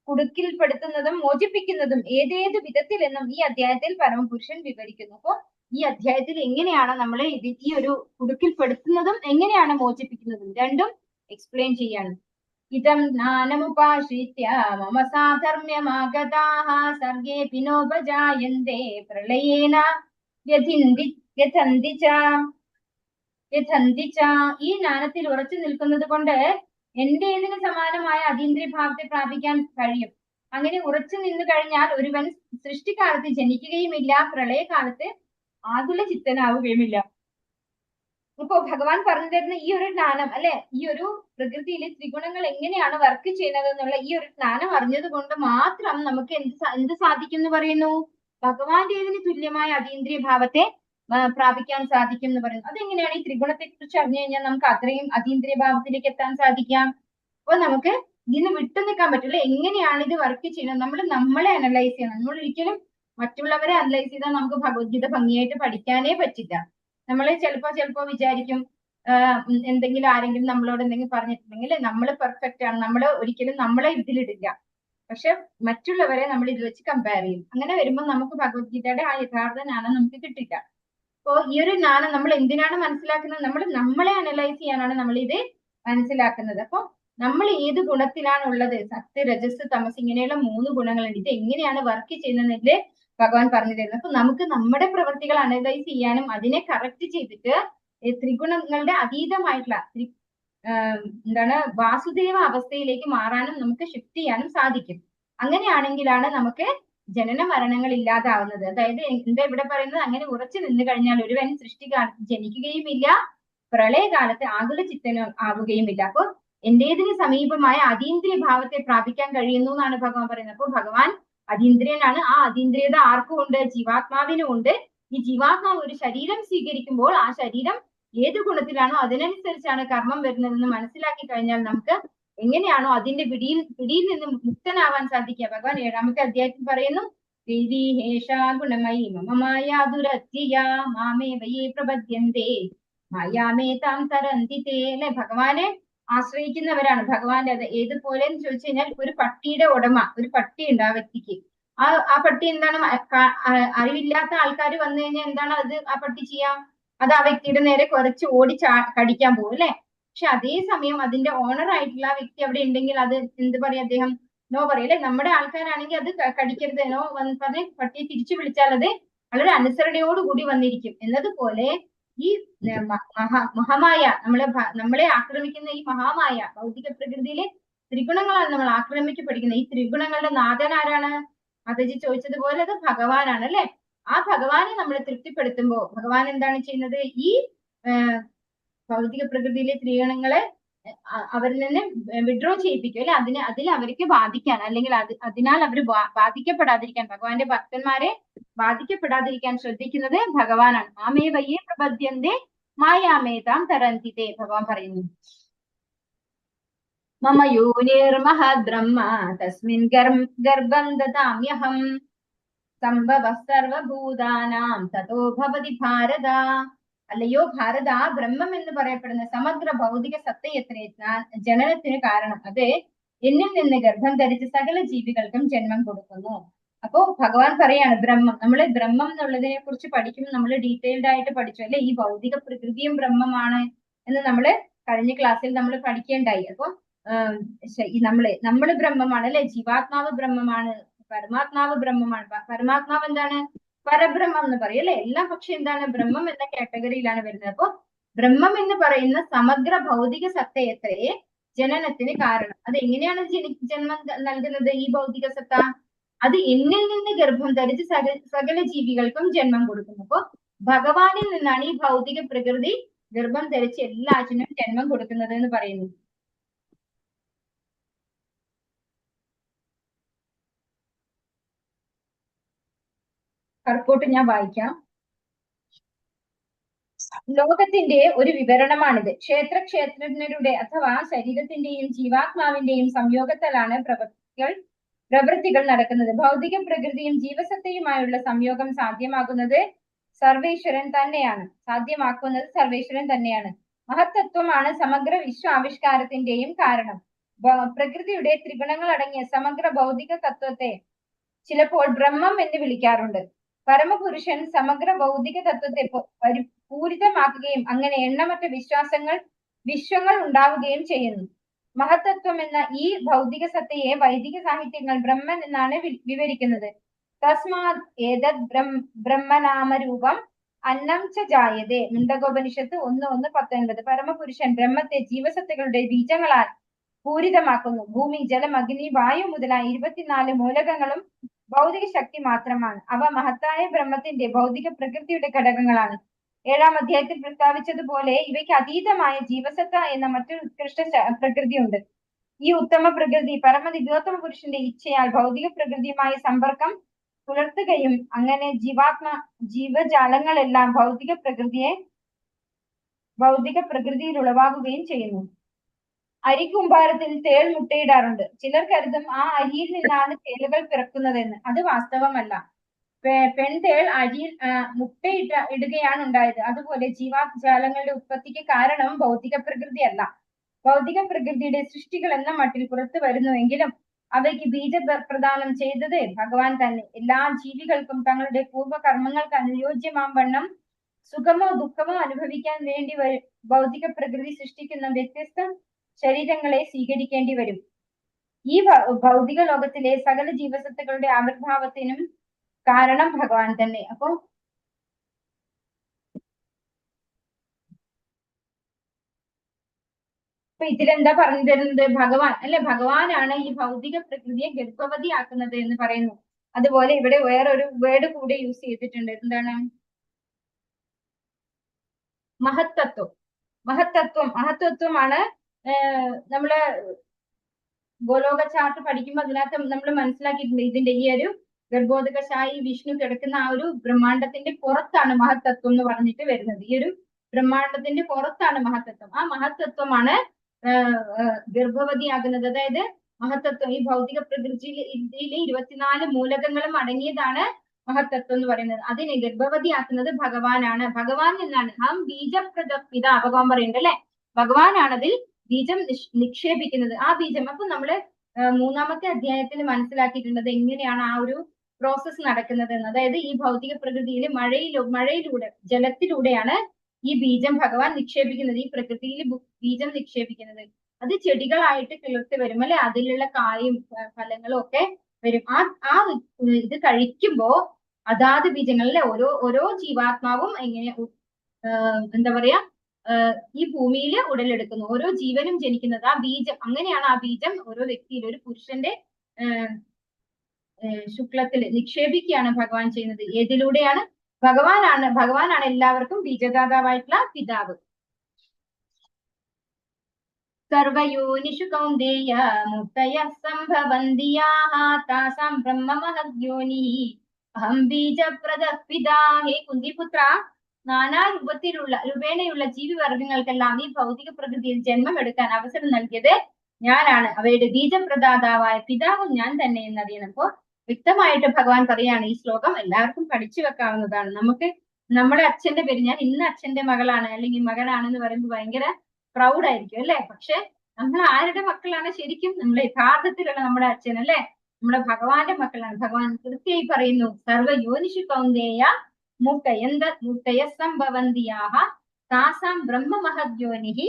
കുടുക്കിൽപ്പെടുത്തുന്നതും മോചിപ്പിക്കുന്നതും ഏതേത് വിധത്തിലെന്നും ഈ അധ്യായത്തിൽ പരമപുരുഷൻ വിവരിക്കുന്നു. അപ്പോ ഈ അധ്യായത്തിൽ എങ്ങനെയാണ് നമ്മളെ ഈ ഒരു കുടുക്കിൽപ്പെടുത്തുന്നതും എങ്ങനെയാണ് മോചിപ്പിക്കുന്നതും രണ്ടും എക്സ്പ്ലെയിൻ ചെയ്യാണ്. ഇതം ജ്ഞാനമുപാശ്രിത്യ മമ സാധർമ്യമാഗതാഃ സർഗേ പിനോപജായന്തേ പ്രളയേന വ്യഥന്തി ച. ഈ ജ്ഞാനത്തിൽ ഉറച്ചു നിൽക്കുന്നത് കൊണ്ട് എന്റേതിന് സമാനമായ അതീന്ദ്രിയഭാവത്തെ പ്രാപിക്കാൻ കഴിയും. അങ്ങനെ ഉറച്ചു നിന്നു കഴിഞ്ഞാൽ ഒരുവൻ സൃഷ്ടിക്കാലത്ത് ജനിക്കുകയുമില്ല, പ്രളയകാലത്ത് ആകുല ചിത്തനാവുകയുമില്ല. ഇപ്പോ ഭഗവാൻ പറഞ്ഞു തരുന്ന ഈ ഒരു ജ്ഞാനം അല്ലെ, ഈ ഒരു പ്രകൃതിയിലെ ത്രിഗുണങ്ങൾ എങ്ങനെയാണ് വർക്ക് ചെയ്യുന്നത് എന്നുള്ള ഈ ഒരു ജ്ഞാനം അറിഞ്ഞത് കൊണ്ട് മാത്രം നമുക്ക് എന്ത് സാധിക്കും എന്ന് പറയുന്നു? ഭഗവാന്റേതിന് തുല്യമായ അതീന്ദ്രിയ ഭാവത്തെ പ്രാപിക്കാൻ സാധിക്കും എന്ന് പറയുന്നു. അതെങ്ങനെയാണ്? ഈ ത്രിഗുണത്തെ കുറിച്ച് അറിഞ്ഞു കഴിഞ്ഞാൽ നമുക്ക് അത്രയും അതീന്ദ്രിയ ഭാവത്തിലേക്ക് എത്താൻ സാധിക്കാം. അപ്പൊ നമുക്ക് ഇതിന് വിട്ടു നിൽക്കാൻ പറ്റില്ല. എങ്ങനെയാണ് ഇത് വർക്ക് ചെയ്യുന്നത്? നമ്മളെ അനലൈസ് ചെയ്യണം. നമ്മൾ ഒരിക്കലും മറ്റുള്ളവരെ അനലൈസ് ചെയ്താൽ നമുക്ക് ഭഗവത്ഗീത ഭംഗിയായിട്ട് പഠിക്കാനേ പറ്റില്ല. നമ്മള് ചിലപ്പോ വിചാരിക്കും എന്തെങ്കിലും ആരെങ്കിലും നമ്മളോട് എന്തെങ്കിലും പറഞ്ഞിട്ടുണ്ടെങ്കിൽ നമ്മൾ പെർഫെക്റ്റ് ആണ്, നമ്മള് ഒരിക്കലും നമ്മളെ ഇതിലിടില്ല. പക്ഷെ മറ്റുള്ളവരെ നമ്മൾ ഇത് വെച്ച് കമ്പയർ ചെയ്യും. അങ്ങനെ വരുമ്പോൾ നമുക്ക് ഭഗവത്ഗീതയുടെ ആ യഥാർത്ഥ ജ്ഞാനം നമുക്ക് കിട്ടില്ല. അപ്പോ ഈ ഒരു ജ്ഞാനം നമ്മൾ എന്തിനാണ് മനസ്സിലാക്കുന്നത്? നമ്മളെ അനലൈസ് ചെയ്യാനാണ് നമ്മൾ ഇത് മനസ്സിലാക്കുന്നത്. അപ്പൊ നമ്മൾ ഏത് ഗുണത്തിലാണ് ഉള്ളത്? സത്യ, രജസ്, തമസ്, ഇങ്ങനെയുള്ള 3 ഗുണങ്ങളുണ്ട്. ഇത് എങ്ങനെയാണ് വർക്ക് ചെയ്യുന്നതിന്റെ ഭഗവാൻ പറഞ്ഞു തരുന്നത്. അപ്പൊ നമുക്ക് നമ്മുടെ പ്രവൃത്തികൾ അനലൈസ് ചെയ്യാനും അതിനെ കറക്റ്റ് ചെയ്തിട്ട് ത്രിഗുണങ്ങളുടെ അതീതമായിട്ടുള്ള വാസുദേവ അവസ്ഥയിലേക്ക് മാറാനും നമുക്ക് ഷിഫ്റ്റ് ചെയ്യാനും സാധിക്കും. അങ്ങനെയാണെങ്കിലാണ് നമുക്ക് ജനന മരണങ്ങൾ ഇല്ലാതാവുന്നത്. അതായത് എന്താ ഇവിടെ പറയുന്നത്? അങ്ങനെ ഉറച്ചു നിന്ന് കഴിഞ്ഞാൽ ഒരുവൻ സൃഷ്ടികാലത്ത് ജനിക്കുകയുമില്ല, പ്രളയകാലത്ത് ആകുല ചിത്തനും ആവുകയുമില്ല. അപ്പൊ എന്റേതിന് സമീപമായ അതീന്ദ്രിയ ഭാവത്തെ പ്രാപിക്കാൻ കഴിയുന്നു എന്നാണ് ഭഗവാൻ പറയുന്നത്. അപ്പൊ ഭഗവാൻ അതീന്ദ്രിയനാണ്. ആ അതീന്ദ്രിയത ആർക്കും ഉണ്ട്? ജീവാത്മാവിനും ഉണ്ട്. ഈ ജീവാത്മാവ് ഒരു ശരീരം സ്വീകരിക്കുമ്പോൾ ആ ശരീരം ഏത് ഗുണത്തിലാണോ അതിനനുസരിച്ചാണ് കർമ്മം വരുന്നതെന്ന് മനസ്സിലാക്കി കഴിഞ്ഞാൽ നമുക്ക് എങ്ങനെയാണോ അതിന്റെ പിടിയിൽ നിന്ന് മുക്തനാവാൻ സാധിക്കുക? ഭഗവാൻ 7ാമത്തെ അധ്യായത്തിൽ പറയുന്നു, ദേവി ഹേഷാ ഗുണമയി മമ മായാ ദുരത്യയാ മാമേ വയേ പ്രപദ്യന്തേ മായാമേ താം തരന്തി തേ. അല്ലെ, ഭഗവാനെ ആശ്രയിക്കുന്നവരാണ്. ഭഗവാന്റെ അത് ഏതുപോലെ എന്ന് ചോദിച്ചു കഴിഞ്ഞാൽ ഒരു പട്ടിയുടെ ഉടമ, ഒരു പട്ടി ഉണ്ട് ആ വ്യക്തിക്ക്. ആ പട്ടി എന്താണ്? അറിവില്ലാത്ത ആൾക്കാർ വന്നു കഴിഞ്ഞാൽ എന്താണ് ആ പട്ടി ചെയ്യാം? അത് ആ വ്യക്തിയുടെ നേരെ കുറച്ച് കടിക്കാൻ പോകും അല്ലെ. പക്ഷെ അതേസമയം അതിന്റെ ഓണർ ആയിട്ടുള്ള ആ വ്യക്തി അവിടെ ഉണ്ടെങ്കിൽ അത് എന്ത് പറയാ? അദ്ദേഹം നോ പറയും അല്ലെ. നമ്മുടെ ആൾക്കാരാണെങ്കിൽ അത് കടിക്കരുത് നോ പറഞ്ഞ് പട്ടിയെ തിരിച്ചു വിളിച്ചാൽ അത് വളരെ അനുസരണയോടുകൂടി വന്നിരിക്കും. എന്നതുപോലെ ഈ മഹാമായ നമ്മളെ ആക്രമിക്കുന്ന ഈ മഹാമായ ഭൗതിക പ്രകൃതിയിലെ ത്രിഗുണങ്ങളാണ് നമ്മൾ ആക്രമിക്കപ്പെടിക്കുന്നത്. ഈ ത്രിഗുണങ്ങളുടെ നാഥൻ ആരാണ്? മാതാജി ചോദിച്ചതുപോലെ അത് ഭഗവാനാണ് അല്ലെ. ആ ഭഗവാനെ നമ്മൾ തൃപ്തിപ്പെടുത്തുമ്പോ ഭഗവാൻ എന്താണ് ചെയ്യുന്നത്? ഈ ഭൗതിക പ്രകൃതിയിലെ ത്രിഗുണങ്ങളെ അവരിൽ നിന്ന് വിഡ്രോ ചെയ്യിപ്പിക്കും അല്ലെ. അതിൽ അവർക്ക് ബാധിക്കാൻ അല്ലെങ്കിൽ അതിനാൽ അവർ ബാധിക്കപ്പെടാതിരിക്കാൻ, ഭഗവാന്റെ ഭക്തന്മാരെ ബാധിക്കപ്പെടാതിരിക്കാൻ ശ്രദ്ധിക്കുന്നത് ഭഗവാനാണ്. മാമേ വയ്യേ പ്രപദ്യന്തേ മായാമേതാം തരന്തിതേ ഭഗവാൻ പറയുന്നു. മമ യോനിർമഹദ് ബ്രഹ്മ തസ്മിൻ ഗർഭം ദദാമ്യഹം സംഭവ സർവഭൂതാനാം തതോ ഭവതി ഭാരത. അല്ലയോ ഭാരത, ബ്രഹ്മം എന്ന് പറയപ്പെടുന്ന സമഗ്ര ഭൗതിക സത്തയത്തിന് ജനനത്തിന് കാരണം അത് എന്നിൽ നിന്ന് ഗർഭം ധരിച്ച് സകല ജീവികൾക്കും ജന്മം കൊടുക്കുന്നു. അപ്പോ ഭഗവാൻ പറയാണ് ബ്രഹ്മം. നമ്മൾ ബ്രഹ്മം എന്നുള്ളതിനെ കുറിച്ച് പഠിക്കുമ്പോൾ നമ്മൾ ഡീറ്റെയിൽഡ് ആയിട്ട് പഠിച്ചു അല്ലെ. ഈ ഭൗതിക പ്രകൃതിയും ബ്രഹ്മമാണ് എന്ന് നമ്മള് കഴിഞ്ഞ ക്ലാസ്സിൽ നമ്മൾ പഠിക്കേണ്ടായി. അപ്പൊ നമ്മള് ബ്രഹ്മമാണ് അല്ലെ. ജീവാത്മാവ് ബ്രഹ്മമാണ്, പരമാത്മാവ് ബ്രഹ്മമാണ്. പരമാത്മാവ് എന്താണ്? പരബ്രഹ്മം എന്ന് പറയും അല്ലെ. എല്ലാം പക്ഷെ എന്താണ്? ബ്രഹ്മം എന്ന കാറ്റഗറിയിലാണ് വരുന്നത്. അപ്പൊ ബ്രഹ്മം എന്ന് പറയുന്ന സമഗ്ര ഭൗതിക സത്തയത്രയെ ജനനത്തിന് കാരണം. അത് എങ്ങനെയാണ് ജന്മം നൽകുന്നത്? ഈ ഭൗതിക സത്ത അത് എന്നിൽ നിന്ന് ഗർഭം ധരിച്ച് സകല ജീവികൾക്കും ജന്മം കൊടുക്കുന്നു. അപ്പൊ ഭഗവാനിൽ നിന്നാണ് ഈ ഭൗതിക പ്രകൃതി ഗർഭം ധരിച്ച് എല്ലാറ്റിനും ജന്മം കൊടുക്കുന്നത് എന്ന് പറയുന്നു. കർക്കോട്ട് ഞാൻ വായിക്കാം. ലോകത്തിന്റെ ഒരു വിവരണമാണിത്. ക്ഷേത്രജ്ഞരുടെ അഥവാ ശരീരത്തിന്റെയും ജീവാത്മാവിന്റെയും സംയോഗത്താലാണ് പ്രവൃത്തികൾ നടക്കുന്നത്. ഭൗതിക പ്രകൃതിയും ജീവസത്തയുമായുള്ള സംയോഗം സാധ്യമാക്കുന്നത് സർവേശ്വരൻ തന്നെയാണ്. മഹത്തത്വമാണ് സമഗ്ര വിശ്വാവിഷ്കാരത്തിന്റെയും കാരണം. പ്രകൃതിയുടെ ത്രിഗുണങ്ങൾ അടങ്ങിയ സമഗ്ര ഭൗതിക തത്വത്തെ ചിലപ്പോൾ ബ്രഹ്മം എന്ന് വിളിക്കാറുണ്ട്. പരമപുരുഷൻ സമഗ്ര ഭൗതിക തത്വത്തെ പൂരിതമാക്കുകയും അങ്ങനെ എണ്ണമറ്റ വിശ്വങ്ങൾ ഉണ്ടാവുകയും ചെയ്യുന്നു. മഹത്തത്വം എന്ന ഈ ഭൗതിക സത്തയെ വൈദിക സാഹിത്യങ്ങൾ ബ്രഹ്മൻ എന്നാണ് വിവരിക്കുന്നത്. തസ്മാത് ഏതത് ബ്രഹ്മനാമരൂപം അന്നം ച ജായതേ. മുണ്ടകോപനിഷത്ത് 1:19. പരമപുരുഷൻ ബ്രഹ്മത്തെ ജീവസത്തകളുടെ ബീജങ്ങളാൽ പൂരിതമാക്കുന്നു. ഭൂമി, ജലം, അഗ്നി, വായു മുതലായ 24 മൂലകങ്ങളും ഭൗതിക ശക്തി മാത്രമാണ്. അവ മഹത്തായ ബ്രഹ്മത്തിന്റെ ഭൗതിക പ്രകൃതിയുടെ ഘടകങ്ങളാണ്. 7-ാം അധ്യായത്തിൽ പ്രസ്താവിച്ചതുപോലെ ഇവയ്ക്ക് അതീതമായ ജീവസത്ത എന്ന മറ്റൊരു ഉത്കൃഷ്ട പ്രകൃതിയുണ്ട്. ഈ ഉത്തമ പ്രകൃതി പരമദിവ്യോത്തമ പുരുഷന്റെ ഇച്ഛയാൽ ഭൗതിക പ്രകൃതിയുമായി സമ്പർക്കം പുലർത്തുകയും അങ്ങനെ ജീവജാലങ്ങളെല്ലാം ഭൗതിക പ്രകൃതിയിൽ ഉളവാകുകയും ചെയ്യുന്നു. അരിക്കുംഭാരത്തിൽ തേൾ മുട്ടയിടാറുണ്ട്. ചിലർ കരുതും ആ അരിയിൽ നിന്നാണ് തേളുകൾ പിറക്കുന്നതെന്ന്. അത് വാസ്തവമല്ല. പെൺതേൾ അരിയിൽ ഇടുകയാണ് ഉണ്ടായത്. അതുപോലെ ജീവജാലങ്ങളുടെ ഉത്പത്തിക്ക് കാരണം ഭൗതിക പ്രകൃതിയല്ല. ഭൗതിക പ്രകൃതിയുടെ സൃഷ്ടികൾ എന്ന മട്ടിൽ പുറത്തു വരുന്നുവെങ്കിലും അവയ്ക്ക് ബീജപ്രദാനം ചെയ്തത് ഭഗവാൻ തന്നെ. എല്ലാ ജീവികൾക്കും തങ്ങളുടെ പൂർവ്വകർമ്മങ്ങൾക്ക് അനുയോജ്യമാം വണ്ണം സുഖമോ ദുഃഖമോ അനുഭവിക്കാൻ വേണ്ടി ഭൗതിക പ്രകൃതി സൃഷ്ടിക്കുന്ന വ്യത്യസ്ത ശരീരങ്ങളെ സ്വീകരിക്കേണ്ടി വരും. ഈ ഭൗതിക ലോകത്തിലെ സകല ജീവസത്തകളുടെ ആവിർഭാവത്തിനും കാരണം ഭഗവാൻ തന്നെ. അപ്പൊ ഇതിലെന്താ പറഞ്ഞു തരുന്നത്? ഭഗവാൻ അല്ലെ. ഭഗവാനാണ് ഈ ഭൗതിക പ്രകൃതിയെ ഗർഭവതിയാക്കുന്നത് എന്ന് പറയുന്നു. അതുപോലെ ഇവിടെ വേറൊരു വേർഡ് കൂടെ യൂസ് ചെയ്തിട്ടുണ്ട്. എന്താണ്? മഹത്തത്വമാണ്. നമ്മള് ഗോലോക ചാർട്ട് പഠിക്കുമ്പോൾ അതിനകത്ത് നമ്മൾ മനസ്സിലാക്കിയിട്ടുണ്ട്. ഇതിന്റെ ഈ ഒരു ഗർഭോദകശായി വിഷ്ണു കിടക്കുന്ന ആ ഒരു ബ്രഹ്മാണ്ടത്തിന്റെ പുറത്താണ് മഹത്തത്വം എന്ന് പറഞ്ഞിട്ട് വരുന്നത്. ഈ ഒരു ബ്രഹ്മാണ്ടത്തിന്റെ പുറത്താണ് മഹത്തത്വം. ആ മഹത്തത്വമാണ് ഗർഭവതിയാകുന്നത്. അതായത് മഹത്തത്വം ഈ ഭൗതിക പ്രകൃതിയിലെ 24 മൂലകങ്ങളും അടങ്ങിയതാണ് മഹത്തത്വം എന്ന് പറയുന്നത്. അതിനെ ഗർഭവതിയാക്കുന്നത് ഭഗവാനാണ്. ഭഗവാൻ എന്നാണ് ബീജപ്രദപിത ഭഗവാൻ പറയുന്നുണ്ട് അല്ലെ. ഭഗവാനാണതിൽ ബീജം നിക്ഷേപിക്കുന്നത്. ആ ബീജം അപ്പൊ നമ്മള് 3-ാമത്തെ അധ്യായത്തിൽ മനസ്സിലാക്കിയിട്ടുള്ളത് എങ്ങനെയാണ് ആ ഒരു പ്രോസസ്സ് നടക്കുന്നത് എന്ന്. അതായത് ഈ ഭൗതിക പ്രകൃതിയിൽ മഴയിലൂടെ ജലത്തിലൂടെയാണ് ഈ ബീജം ഭഗവാൻ നിക്ഷേപിക്കുന്നത്. ഈ പ്രകൃതിയിൽ ബീജം നിക്ഷേപിക്കുന്നത് അത് ചെടികളായിട്ട് കിളിർത്ത് വരും അല്ലെ. അതിലുള്ള കായും ഫലങ്ങളും ഒക്കെ വരും. ആ ഇത് കഴിക്കുമ്പോ അതാത് ബീജങ്ങളിലെ ഓരോ ജീവാത്മാവും എങ്ങനെ എന്താ പറയാ ഈ ഭൂമിയിൽ ഉടലെടുക്കുന്നു. ഓരോ ജീവനും ജനിക്കുന്നത് ആ ബീജം, അങ്ങനെയാണ് ആ ബീജം ഓരോ വ്യക്തിയിൽ ഒരു പുരുഷന്റെ ശുക്ലത്തിൽ നിക്ഷേപിക്കുകയാണ് ഭഗവാൻ ചെയ്യുന്നത്. ഏതിലൂടെയാണ്? ഭഗവാനാണ് എല്ലാവർക്കും ബീജദാതാവായിട്ടുള്ള പിതാവ്. സർവയോനിഷു കൗന്ദേയ മൂർത്തയ സംഭവന്തിയാഃ താസാം ബ്രഹ്മ മഹദ്യോനിഃ അഹം ബീജപ്രദ പിതാ. ഹേ കുന്തിപുത്ര, നാനാ രൂപേണയുള്ള ജീവിവർഗങ്ങൾക്കെല്ലാം ഈ ഭൗതിക പ്രകൃതിയിൽ ജന്മമെടുക്കാൻ അവസരം നൽകിയത് ഞാനാണ്. അവയുടെ ബീജപ്രദാതാവായ പിതാവും ഞാൻ തന്നെ എന്നറിയണം. അപ്പോ വ്യക്തമായിട്ട് ഭഗവാൻ പറയാണ്, ഈ ശ്ലോകം എല്ലാവർക്കും പഠിച്ചു വെക്കാവുന്നതാണ്. നമുക്ക് നമ്മുടെ അച്ഛന്റെ പേര്, ഞാൻ ഇന്ന് അച്ഛന്റെ മകളാണ് അല്ലെങ്കിൽ മകനാണെന്ന് പറയുമ്പോൾ ഭയങ്കര പ്രൗഡ് ആയിരിക്കും അല്ലെ? പക്ഷെ നമ്മൾ ആരുടെ മക്കളാണ് ശരിക്കും? നമ്മൾ യഥാർത്ഥത്തിലുള്ള നമ്മുടെ അച്ഛൻ അല്ലെ, നമ്മുടെ ഭഗവാന്റെ മക്കളാണ്. ഭഗവാൻ കൃത്യമായി പറയുന്നു, സർവയോനിഷു കൗന്ദേയ മൂർത്തയ സംഭവന്തിയാഃ താസാം ബ്രഹ്മ മഹദ്യോനിഃ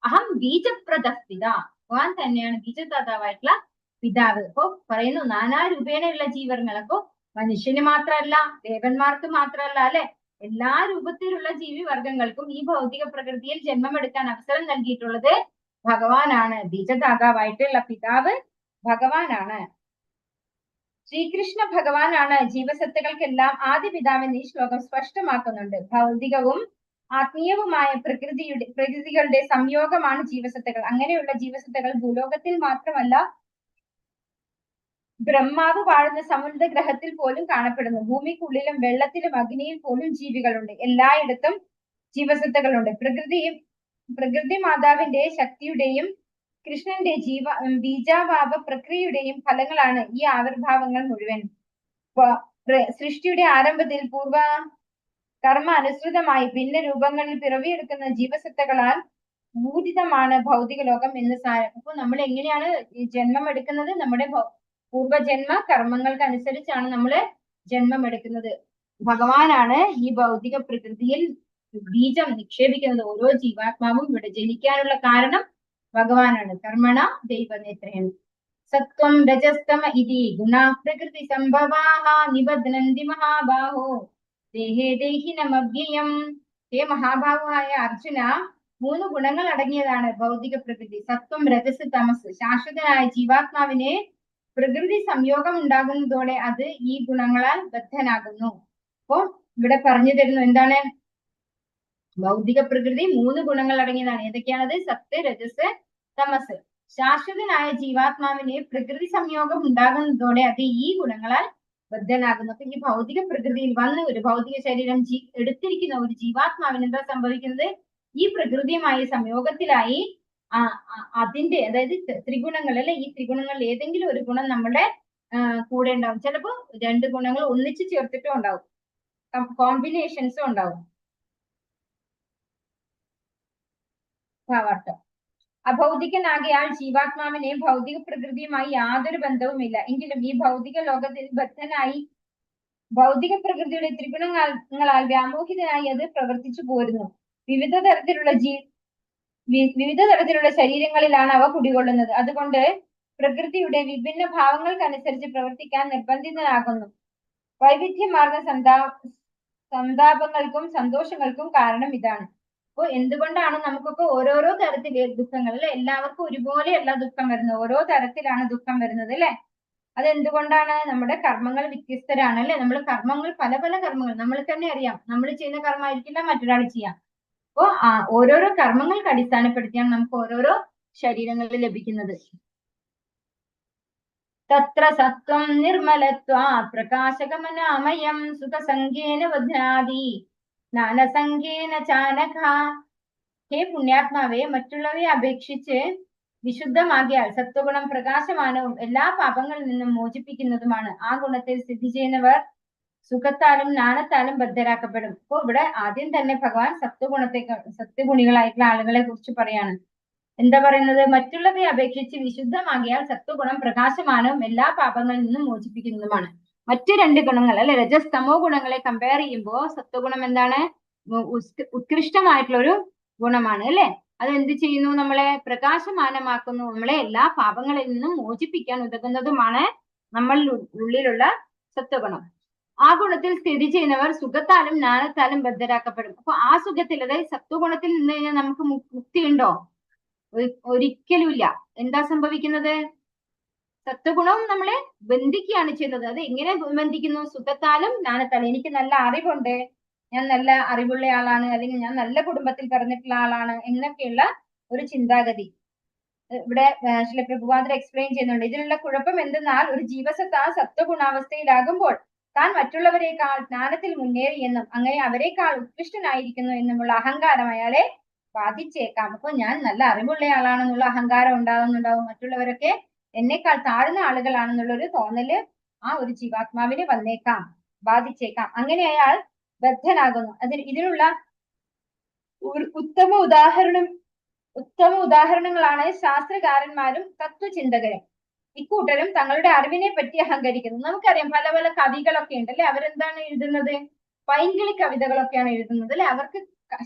അഹം ബീജപ്രദ പിതാ. ഭഗവാൻ തന്നെയാണ് ബീജദാതാവായിട്ടുള്ള പിതാവ്. അപ്പോ പറയുന്നു നാനാ രൂപേണയുള്ള ജീവങ്ങൾ. അപ്പോ മനുഷ്യന് മാത്രമല്ല, ദേവന്മാർക്ക് മാത്രമല്ല അല്ലെ, എല്ലാ രൂപത്തിലുള്ള ജീവിവർഗങ്ങൾക്കും ഈ ഭൗതിക പ്രകൃതിയിൽ ജന്മമെടുക്കാൻ അവസരം നൽകിയിട്ടുള്ളത് ഭഗവാനാണ്. ബീജദാതാവായിട്ടുള്ള പിതാവ് ഭഗവാനാണ്. ശ്രീകൃഷ്ണ ഭഗവാനാണ് ജീവസത്തുക്കൾക്കെല്ലാം ആദ്യ പിതാവെന്ന് ഈ ശ്ലോകം സ്പഷ്ടമാക്കുന്നുണ്ട്. ഭൗതികവും ആത്മീയവുമായ പ്രകൃതികളുടെ സംയോഗമാണ് ജീവസത്തുക്കൾ. അങ്ങനെയുള്ള ജീവസത്തുക്കൾ ഭൂലോകത്തിൽ മാത്രമല്ല, ബ്രഹ്മാവ് വാഴുന്ന സമുദ്ര ഗ്രഹത്തിൽ പോലും കാണപ്പെടുന്നു. ഭൂമിക്കുള്ളിലും വെള്ളത്തിലും അഗ്നിയിൽ പോലും ജീവികളുണ്ട്. എല്ലായിടത്തും ജീവസത്തകളുണ്ട്. പ്രകൃതി മാതാവിന്റെ ശക്തിയുടെയും കൃഷ്ണന്റെ ബീജാവാപ പ്രക്രിയയുടെയും ഫലങ്ങളാണ് ഈ ആവിർഭാവങ്ങൾ മുഴുവൻ. സൃഷ്ടിയുടെ ആരംഭത്തിൽ പൂർവ കർമ്മ അനുസൃതമായി ഭിന്ന രൂപങ്ങളിൽ പിറവിയെടുക്കുന്ന ജീവസത്തകളാൽ ഭൂരിതമാണ് ഭൗതിക ലോകം എന്ന് സാരം. അപ്പൊ നമ്മൾ എങ്ങനെയാണ് ജന്മം എടുക്കുന്നത്? നമ്മുടെ പൂർവജന്മ കർമ്മങ്ങൾക്ക് അനുസരിച്ചാണ് നമ്മൾ ജന്മം എടുക്കുന്നത്. ഭഗവാനാണ് ഈ ഭൗതിക പ്രകൃതിയിൽ ബീജം നിക്ഷേപിക്കുന്നത്. ഓരോ ജീവാത്മാവും ഇവിടെ ജനിക്കാനുള്ള കാരണം ഭഗവാനാണ്. കർമ്മണ ദൈവനേത്രേണ സത്വം രജസ്തമ ഇതി ഗുണാ പ്രകൃതി സംഭവാഃ നിബധ്നന്തി മഹാബാഹോ ദേഹേ ദേഹിനമവ്യയം. ഹേ മഹാബാഹുവായ അർജുന, 3 ഗുണങ്ങൾ അടങ്ങിയതാണ് ഭൗതിക പ്രകൃതി. സത്വം, രജസ്, തമസ്. ശാശ്വതനായ ജീവാത്മാവിനെ പ്രകൃതി സംയോഗം ഉണ്ടാകുന്നതോടെ അത് ഈ ഗുണങ്ങളാൽ ബദ്ധനാകുന്നു. അപ്പോ ഇവിടെ പറഞ്ഞു തരുന്നു എന്താണ്? ഭൗതിക പ്രകൃതി 3 ഗുണങ്ങൾ അടങ്ങിയതാണ്. ഏതൊക്കെയാണത്? സത്ത്, രജസ്, തമസ്. ശാശ്വതനായ ജീവാത്മാവിനെ പ്രകൃതി സംയോഗം ഉണ്ടാകുന്നതോടെ അത് ഈ ഗുണങ്ങളാൽ ബദ്ധനാകുന്നു. അപ്പൊ ഈ ഭൗതിക പ്രകൃതിയിൽ വന്ന് ഒരു ഭൗതിക ശരീരം എടുത്തിരിക്കുന്ന ഒരു ജീവാത്മാവിന് എന്താ സംഭവിക്കുന്നത്? ഈ പ്രകൃതിയുമായി സംയോഗത്തിലായി അതിന്റെ, അതായത് ത്രിഗുണങ്ങൾ അല്ലെ, ഈ ത്രിഗുണങ്ങളിൽ ഏതെങ്കിലും ഒരു ഗുണം നമ്മുടെ കൂടെ ഉണ്ടാവും. ചിലപ്പോ 2 ഗുണങ്ങൾ ഒന്നിച്ച് ചേർത്തിട്ടും ഉണ്ടാവും, കോമ്പിനേഷൻസും ഉണ്ടാവും. ഭാവാർത്ഥം: അഭൗതികനാകയാൽ ജീവാത്മാവിനെ ഭൗതിക പ്രകൃതിയുമായി യാതൊരു ബന്ധവുമില്ല. എങ്കിലും ഈ ഭൗതിക ലോകത്തിൽ ബദ്ധനായി ഭൗതിക പ്രകൃതിയുടെ ത്രിഗുണങ്ങളാൽ വ്യാമോഹിതനായി അത് പ്രവർത്തിച്ചു പോരുന്നു. വിവിധ തരത്തിലുള്ള ശരീരങ്ങളിലാണ് അവ കുടികൊള്ളുന്നത്. അതുകൊണ്ട് പ്രകൃതിയുടെ വിഭിന്ന ഭാവങ്ങൾക്കനുസരിച്ച് പ്രവർത്തിക്കാൻ നിർബന്ധിതനാകുന്നു. വൈവിധ്യമാർന്ന സന്താപങ്ങൾക്കും സന്തോഷങ്ങൾക്കും കാരണം ഇതാണ്. അപ്പൊ എന്തുകൊണ്ടാണ് നമുക്കൊക്കെ ഓരോരോ തരത്തിലെ ദുഃഖങ്ങൾ അല്ലെ? എല്ലാവർക്കും ഒരുപോലെയല്ല ദുഃഖം വരുന്നത്, ഓരോ തരത്തിലാണ് ദുഃഖം വരുന്നത് അല്ലെ? അതെന്തുകൊണ്ടാണ്? നമ്മുടെ കർമ്മങ്ങൾ വ്യത്യസ്തരാണ് അല്ലെ? നമ്മൾ കർമ്മങ്ങൾ പല കർമ്മങ്ങൾ നമ്മൾ തന്നെ അറിയാം. നമ്മൾ ചെയ്യുന്ന കർമ്മമായിരിക്കില്ല മറ്റൊരാൾ ചെയ്യാം. അപ്പോ ഓരോരോ കർമ്മങ്ങൾക്ക് അടിസ്ഥാനപ്പെടുത്തിയാണ് നമുക്ക് ഓരോരോ ശരീരങ്ങൾ ലഭിക്കുന്നത്. തത്ര സത്വം നിർമ്മലത്വാ പ്രകാശകമനാമയം സുഖസംഖ്യേന വധ്നാദി ജ്ഞാനസംഖ്യേന ചാനഘ. ഹേ പുണ്യാത്മാവെ, മറ്റുള്ളവയെ അപേക്ഷിച്ച് വിശുദ്ധമാകിയാൽ സത്വഗുണം പ്രകാശമാനവും എല്ലാ പാപങ്ങളിൽ നിന്നും മോചിപ്പിക്കുന്നതുമാണ്. ആ ഗുണത്തിൽ സ്ഥിതി ചെയ്യുന്നവർ സുഖത്താലും ജ്ഞാനത്താലും ബദ്ധരാക്കപ്പെടും. അപ്പൊ ഇവിടെ ആദ്യം തന്നെ ഭഗവാൻ സത്വഗുണികളായിട്ടുള്ള ആളുകളെ കുറിച്ച് പറയാണ്. എന്താ പറയുന്നത്? മറ്റുള്ളവയെ അപേക്ഷിച്ച് വിശുദ്ധമാകിയാൽ സത്വഗുണം പ്രകാശമാനവും എല്ലാ പാപങ്ങളിൽ നിന്നും മോചിപ്പിക്കുന്നതുമാണ്. മറ്റു 2 ഗുണങ്ങൾ അല്ലെ, രജസ് തമോ ഗുണങ്ങളെ കമ്പയർ ചെയ്യുമ്പോൾ സത്വഗുണം എന്താണ്? ഉത്കൃഷ്ടമായിട്ടുള്ള ഒരു ഗുണമാണ് അല്ലെ? അത് എന്ത് ചെയ്യുന്നു? നമ്മളെ പ്രകാശമാനമാക്കുന്നു, നമ്മളെ എല്ലാ പാപങ്ങളിൽ നിന്നും മോചിപ്പിക്കാൻ ഉതകുന്നതുമാണ് നമ്മളുടെ ഉള്ളിലുള്ള സത്വഗുണം. ആ ഗുണത്തിൽ സ്ഥിതി ചെയ്യുന്നവർ സുഖത്താലും ജ്ഞാനത്താലും ബദ്ധരാക്കപ്പെടും. അപ്പൊ ആ സുഖത്തിൽ, അതായത് സത്വഗുണത്തിൽ നിന്ന് കഴിഞ്ഞാൽ നമുക്ക് മുക്തി ഉണ്ടോ? ഒരിക്കലുമില്ല. എന്താ സംഭവിക്കുന്നത്? സത്വഗുണവും നമ്മളെ ബന്ധിക്കുകയാണ് ചെയ്യുന്നത്. അത് എങ്ങനെ ബന്ധിക്കുന്നു? സുഖത്താലും ജ്ഞാനത്താലും. എനിക്ക് നല്ല അറിവുണ്ട്, ഞാൻ നല്ല അറിവുള്ള ആളാണ്, അല്ലെങ്കിൽ ഞാൻ നല്ല കുടുംബത്തിൽ പിറന്നിട്ടുള്ള ആളാണ് എന്നൊക്കെയുള്ള ഒരു ചിന്താഗതി ഇവിടെ ശ്രീ പ്രഭുപാദർ എക്സ്പ്ലെയിൻ ചെയ്യുന്നുണ്ട്. ഇതിനുള്ള കുഴപ്പം എന്തെന്നാൽ ഒരു ജീവസത്ത സത്വഗുണാവസ്ഥയിലാകുമ്പോൾ താൻ മറ്റുള്ളവരെക്കാൾ ജ്ഞാനത്തിൽ മുന്നേറിയെന്നും അങ്ങനെ അവരെക്കാൾ ഉത്കൃഷ്ടനായിരിക്കുന്നു എന്നുമുള്ള അഹങ്കാരം അയാളെ ബാധിച്ചേക്കാം. അപ്പൊ ഞാൻ നല്ല അറിവുള്ള ആളാണെന്നുള്ള അഹങ്കാരം ഉണ്ടാകുന്നുണ്ടാവും, മറ്റുള്ളവരൊക്കെ എന്നെക്കാൾ താഴ്ന്ന ആളുകളാണെന്നുള്ള ഒരു തോന്നല് ആ ഒരു ജീവാത്മാവിന് വന്നേക്കാം, ബാധിച്ചേക്കാം. അങ്ങനെ അയാൾ ബദ്ധനാകുന്നു. ഇതിനുള്ള ഉത്തമ ഉദാഹരണങ്ങളാണ് ശാസ്ത്രകാരന്മാരും തത്വചിന്തകരും. ഇക്കൂട്ടരും തങ്ങളുടെ അറിവിനെ പറ്റി അഹങ്കരിക്കുന്നു. നമുക്കറിയാം പല പല കവികളൊക്കെ ഉണ്ട് അല്ലെ, അവരെന്താണ് എഴുതുന്നത്? പൈങ്കിളി കവിതകളൊക്കെയാണ് എഴുതുന്നത് അല്ലെ. അവർക്ക്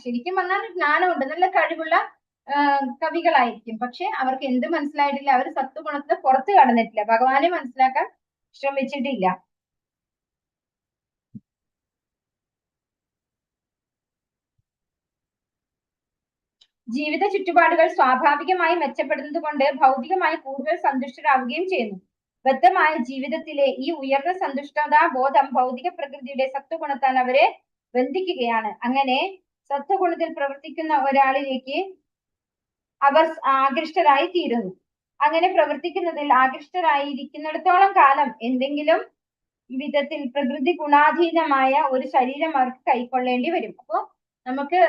ശരിക്കും പറഞ്ഞാൽ ജ്ഞാനമുണ്ട്, നല്ല കഴിവുള്ള കവികളായിരിക്കും. പക്ഷെ അവർക്ക് എന്ത് മനസ്സിലായിട്ടില്ല? അവർ സത്വഗുണത്തിന് പുറത്ത് കടന്നിട്ടില്ല, ഭഗവാനെ മനസ്സിലാക്കാൻ ശ്രമിച്ചിട്ടില്ല. ജീവിത ചുറ്റുപാടുകൾ സ്വാഭാവികമായി മെച്ചപ്പെടുന്നത് കൊണ്ട് ഭൗതികമായി കൂടുതൽ സന്തുഷ്ടരാവുകയും ചെയ്യുന്നു. ബദ്ധമായ ജീവിതത്തിലെ ഈ ഉയർന്ന സന്തുഷ്ടതാ ബോധം ഭൗതിക പ്രകൃതിയുടെ സത്വഗുണത്താൽ അവരെ ബന്ധിക്കുകയാണ്. അങ്ങനെ സത്വഗുണത്തിൽ പ്രവർത്തിക്കുന്ന ഒരാളിലേക്ക് അവർ ആകൃഷ്ടരായി തീരുന്നു. അങ്ങനെ പ്രവർത്തിക്കുന്നതിൽ ആകൃഷ്ടരായിരിക്കുന്നിടത്തോളം കാലം എന്തെങ്കിലും വിധത്തിൽ പ്രകൃതി ഗുണാധീനമായ ഒരു ശരീരം അവർക്ക് കൈക്കൊള്ളേണ്ടി വരും. അപ്പോ നമുക്ക്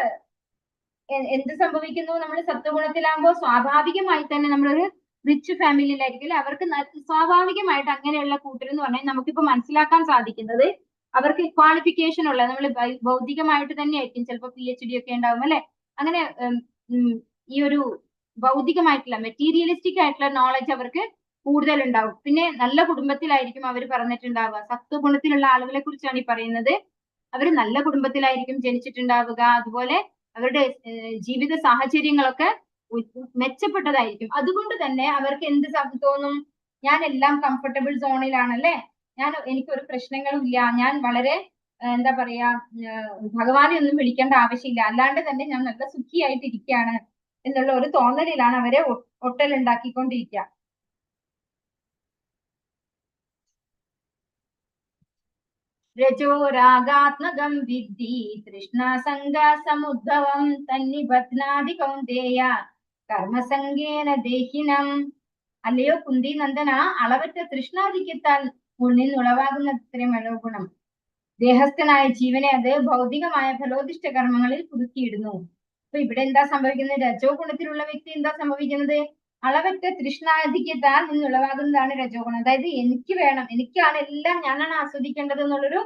എന്ത് സംഭവിക്കുന്നു? നമ്മൾ സത്വഗുണത്തിലാകുമ്പോൾ സ്വാഭാവികമായി തന്നെ നമ്മളൊരു റിച്ച് ഫാമിലിയിലായിരിക്കും. അവർക്ക് സ്വാഭാവികമായിട്ട് അങ്ങനെയുള്ള കൂട്ടരെന്ന് പറഞ്ഞാൽ നമുക്കിപ്പോ മനസ്സിലാക്കാൻ സാധിക്കുന്നത് അവർക്ക് ക്വാളിഫിക്കേഷൻ ഉള്ള, നമ്മൾ ഭൗതികമായിട്ട് തന്നെ ആയിരിക്കും, ചിലപ്പോൾ PhD ഒക്കെ ഉണ്ടാവും അല്ലെ. അങ്ങനെ ഈ ഒരു ഭൗതികമായിട്ടുള്ള മെറ്റീരിയലിസ്റ്റിക് ആയിട്ടുള്ള നോളജ് അവർക്ക് കൂടുതൽ ഉണ്ടാവും. പിന്നെ നല്ല കുടുംബത്തിലായിരിക്കും അവർ പറഞ്ഞിട്ടുണ്ടാവുക. സത്വഗുണത്തിലുള്ള ആളുകളെ കുറിച്ചാണ് ഈ പറയുന്നത്. അവർ നല്ല കുടുംബത്തിലായിരിക്കും ജനിച്ചിട്ടുണ്ടാവുക. അതുപോലെ അവരുടെ ജീവിത സാഹചര്യങ്ങളൊക്കെ മെച്ചപ്പെട്ടതായിരിക്കും. അതുകൊണ്ട് തന്നെ അവർക്ക് എന്ത് തോന്നും? ഞാൻ എല്ലാം കംഫർട്ടബിൾ സോണിലാണല്ലേ, എനിക്കൊരു പ്രശ്നങ്ങളും ഇല്ല, ഞാൻ വളരെ എന്താ പറയാ, ഭഗവാനെ ഒന്നും വിളിക്കേണ്ട ആവശ്യമില്ല, അല്ലാണ്ട് തന്നെ ഞാൻ നല്ല സുഖിയായിട്ടിരിക്കുകയാണ് എന്നുള്ള ഒരു തോന്നലിലാണ് അവരെ ഒട്ടലുണ്ടാക്കിക്കൊണ്ടിരിക്കുക. രജോരാഗാത്മകം വിദ്ധി തൃഷ്ണാസംഗ സമുദ്ഭവം തന്നിബധ്നാദി കൗന്ദേയ കർമ്മസംഗേന ദേഹിനം. അല്ലയോ കുന്തി നന്ദന, അളവറ്റ തൃഷ്ണാധിക്യത്താൽ നിന്നുളവാകുന്ന ഇത്രയും മനോഗുണം ദേഹസ്ഥനായ ജീവനെ അത് ഭൗതികമായ ഫലോദിഷ്ട കർമ്മങ്ങളിൽ കുടുക്കിയിടുന്നു. അപ്പൊ ഇവിടെ എന്താ സംഭവിക്കുന്നത്? രജോ ഗുണത്തിലുള്ള വ്യക്തി എന്താ സംഭവിക്കുന്നത്? അളവറ്റ തൃഷ്ണാധിക്യത്താൽ നിന്നുളവാകുന്നതാണ് രജോ ഗുണം. അതായത് എനിക്ക് വേണം, എനിക്കാണ് എല്ലാം, ഞാനാണ് ആസ്വദിക്കേണ്ടത് എന്നുള്ളൊരു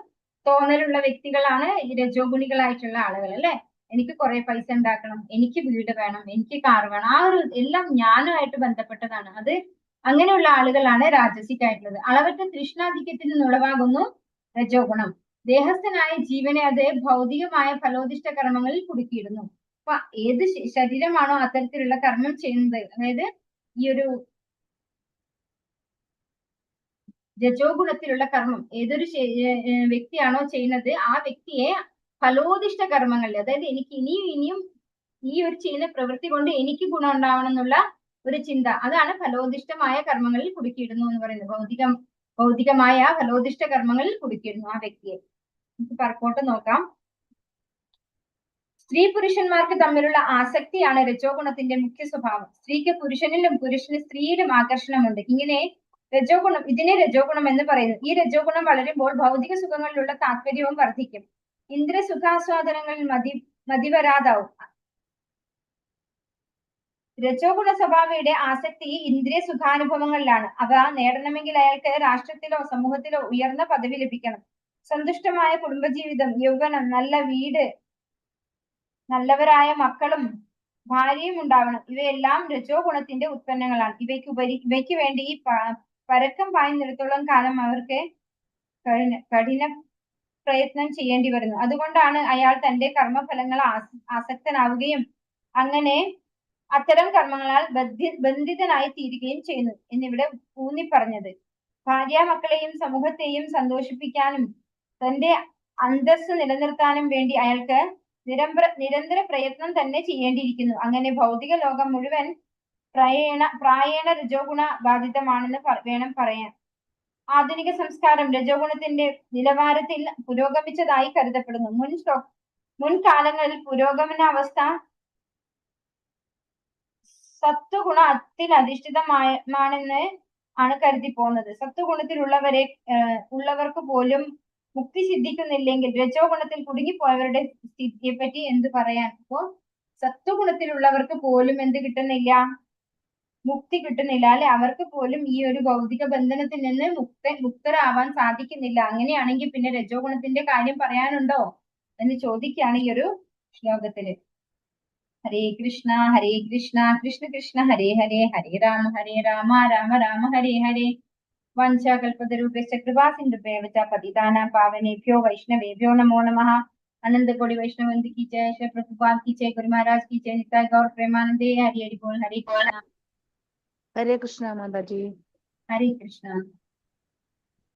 തോന്നലുള്ള വ്യക്തികളാണ് ഈ രജോ ഗുണികളായിട്ടുള്ള ആളുകൾ അല്ലെ. എനിക്ക് കുറെ പൈസ ഉണ്ടാക്കണം, എനിക്ക് വീട് വേണം, എനിക്ക് കാർ വേണം, ആ ഒരു എല്ലാം ഞാനുമായിട്ട് ബന്ധപ്പെട്ടതാണ്. അത് അങ്ങനെയുള്ള ആളുകളാണ് രാജസിക് ആയിട്ടുള്ളത്. അളവറ്റ തൃഷ്ണാധിക്യത്തിൽ നിന്നുളവാകുന്നു രജോ ഗുണം. ദേഹസ്ഥനായ ജീവനെ അത് ഭൗതികമായ ഫലോദിഷ്ട കർമ്മങ്ങളിൽ കുടുക്കിയിടുന്നു. അപ്പൊ ഏത് ശരീരമാണോ അത്തരത്തിലുള്ള കർമ്മം ചെയ്യുന്നത്, അതായത് ഈ ഒരു രജോ ഗുണത്തിലുള്ള കർമ്മം ഏതൊരു വ്യക്തിയാണോ ചെയ്യുന്നത്, ആ വ്യക്തിയെ ഫലോദിഷ്ട കർമ്മങ്ങളിൽ, അതായത് എനിക്ക് ഇനിയും ഈ ഒരു ചെയ്യുന്ന പ്രവൃത്തി കൊണ്ട് എനിക്ക് ഗുണം ഉണ്ടാവണം എന്നുള്ള ഒരു ചിന്ത, അതാണ് ഫലോദിഷ്ടമായ കർമ്മങ്ങളിൽ കുടുക്കിയിടുന്നു എന്ന് പറയുന്നത്. ഭൗതികമായ ഫലോദിഷ്ട കർമ്മങ്ങളിൽ കുടുക്കിയിടുന്നു ആ വ്യക്തിയെ. നമുക്ക് പറക്കോട്ട് നോക്കാം. സ്ത്രീ പുരുഷന്മാർക്ക് തമ്മിലുള്ള ആസക്തിയാണ് രജോ ഗുണത്തിന്റെ മുഖ്യ സ്വഭാവം. സ്ത്രീക്ക് പുരുഷനിലും പുരുഷന് സ്ത്രീയിലും ആകർഷണമുണ്ട്. ഇതിനെ രജോ ഗുണം എന്ന് പറയുന്നു. ഈ രജോ ഗുണം വളരുമ്പോൾ ഭൗതിക സുഖങ്ങളിലുള്ള താല്പര്യവും വർദ്ധിക്കും. ഇന്ദ്രിയ സുഖാസ്വാദനങ്ങളിൽ മതിവരാതാവും. രജോ ഗുണ സ്വഭാവയുടെ ആസക്തി ഇന്ദ്രിയ സുഖാനുഭവങ്ങളിലാണ്. അവ നേടണമെങ്കിൽ അയാൾക്ക് രാഷ്ട്രത്തിലോ സമൂഹത്തിലോ ഉയർന്ന പദവി ലഭിക്കണം. സന്തുഷ്ടമായ കുടുംബജീവിതം, യൗവനം, നല്ല വീട്, നല്ലവരായ മക്കളും ഭാര്യയും ഉണ്ടാവണം. ഇവയെല്ലാം രജോ ഗുണത്തിന്റെ ഉത്പന്നങ്ങളാണ്. ഇവയ്ക്ക് വേണ്ടി ഈ പരക്കം പായുന്നിടത്തോളം കാലം അവർക്ക് കഠിന പ്രയത്നം ചെയ്യേണ്ടി വരുന്നു. അതുകൊണ്ടാണ് അയാൾ തന്റെ കർമ്മഫലങ്ങൾ ആസക്തനാവുകയും അങ്ങനെ അത്തരം കർമ്മങ്ങളാൽ ബന്ധിതനായി തീരുകയും ചെയ്യുന്നു എന്നിവിടെ ഊന്നി പറഞ്ഞത്. ഭാര്യ മക്കളെയും സമൂഹത്തെയും സന്തോഷിപ്പിക്കാനും തന്റെ അന്തസ്സ് നിലനിർത്താനും വേണ്ടി അയാൾക്ക് നിരന്തര പ്രയത്നം തന്നെ ചെയ്യേണ്ടിയിരിക്കുന്നു. അങ്ങനെ ഭൗതിക ലോകം മുഴുവൻ പ്രായേണ രജോ ഗുണ ബാധിതമാണെന്ന് വേണം പറയാൻ. ആധുനിക സംസ്കാരം രജോഗുണത്തിന്റെ നിലവാരത്തിൽ പുരോഗമിച്ചതായി കരുതപ്പെടുന്നു. മുൻകാലങ്ങളിൽ പുരോഗമനാവസ്ഥ സത്വഗുണത്തിൽ അധിഷ്ഠിതമാണെന്ന് ആണ് കരുതി പോന്നത്. ഉള്ളവർക്ക് പോലും മുക്തി സിദ്ധിക്കുന്നില്ലെങ്കിൽ രജോ ഗുണത്തിൽ കുടുങ്ങിപ്പോയവരുടെ സ്ഥിതിയെ പറ്റി എന്ത് പറയാൻ? അപ്പോ സത്വഗുണത്തിലുള്ളവർക്ക് പോലും എന്ത് കിട്ടുന്നില്ല? മുക്തി കിട്ടുന്നില്ല അല്ലെ? അവർക്ക് പോലും ഈ ഒരു ഭൗതിക ബന്ധനത്തിൽ നിന്ന് മുക്തരാവാൻ സാധിക്കുന്നില്ല. അങ്ങനെയാണെങ്കിൽ പിന്നെ രജോ ഗുണത്തിന്റെ കാര്യം പറയാനുണ്ടോ എന്ന് ചോദിക്കുകയാണ് ഈ ഒരു ശ്ലോകത്തില്. ഹരേ കൃഷ്ണ കൃഷ്ണ കൃഷ്ണ ഹരേ ഹരേ, ഹരേ രാമ രാമ രാമ ഹരേ ഹരേ. വഞ്ചാകൽപതരൂപേശ്ച കൃപാസിന്ധുഭ്യശ്ച പതിതാനാം പാവനേഭ്യോ വൈഷ്ണവേഭ്യോ നമോ നമഃ. अनंत कोटि वैष्णव की जय, श्री प्रभुपाद की जय, गुरु महाराज की जय, निताय गौर प्रेमानंदे, हरि हरि बोल, हरे कृष्ण ഹരേ കൃഷ്ണ മാതാജി. हरे कृष्ण.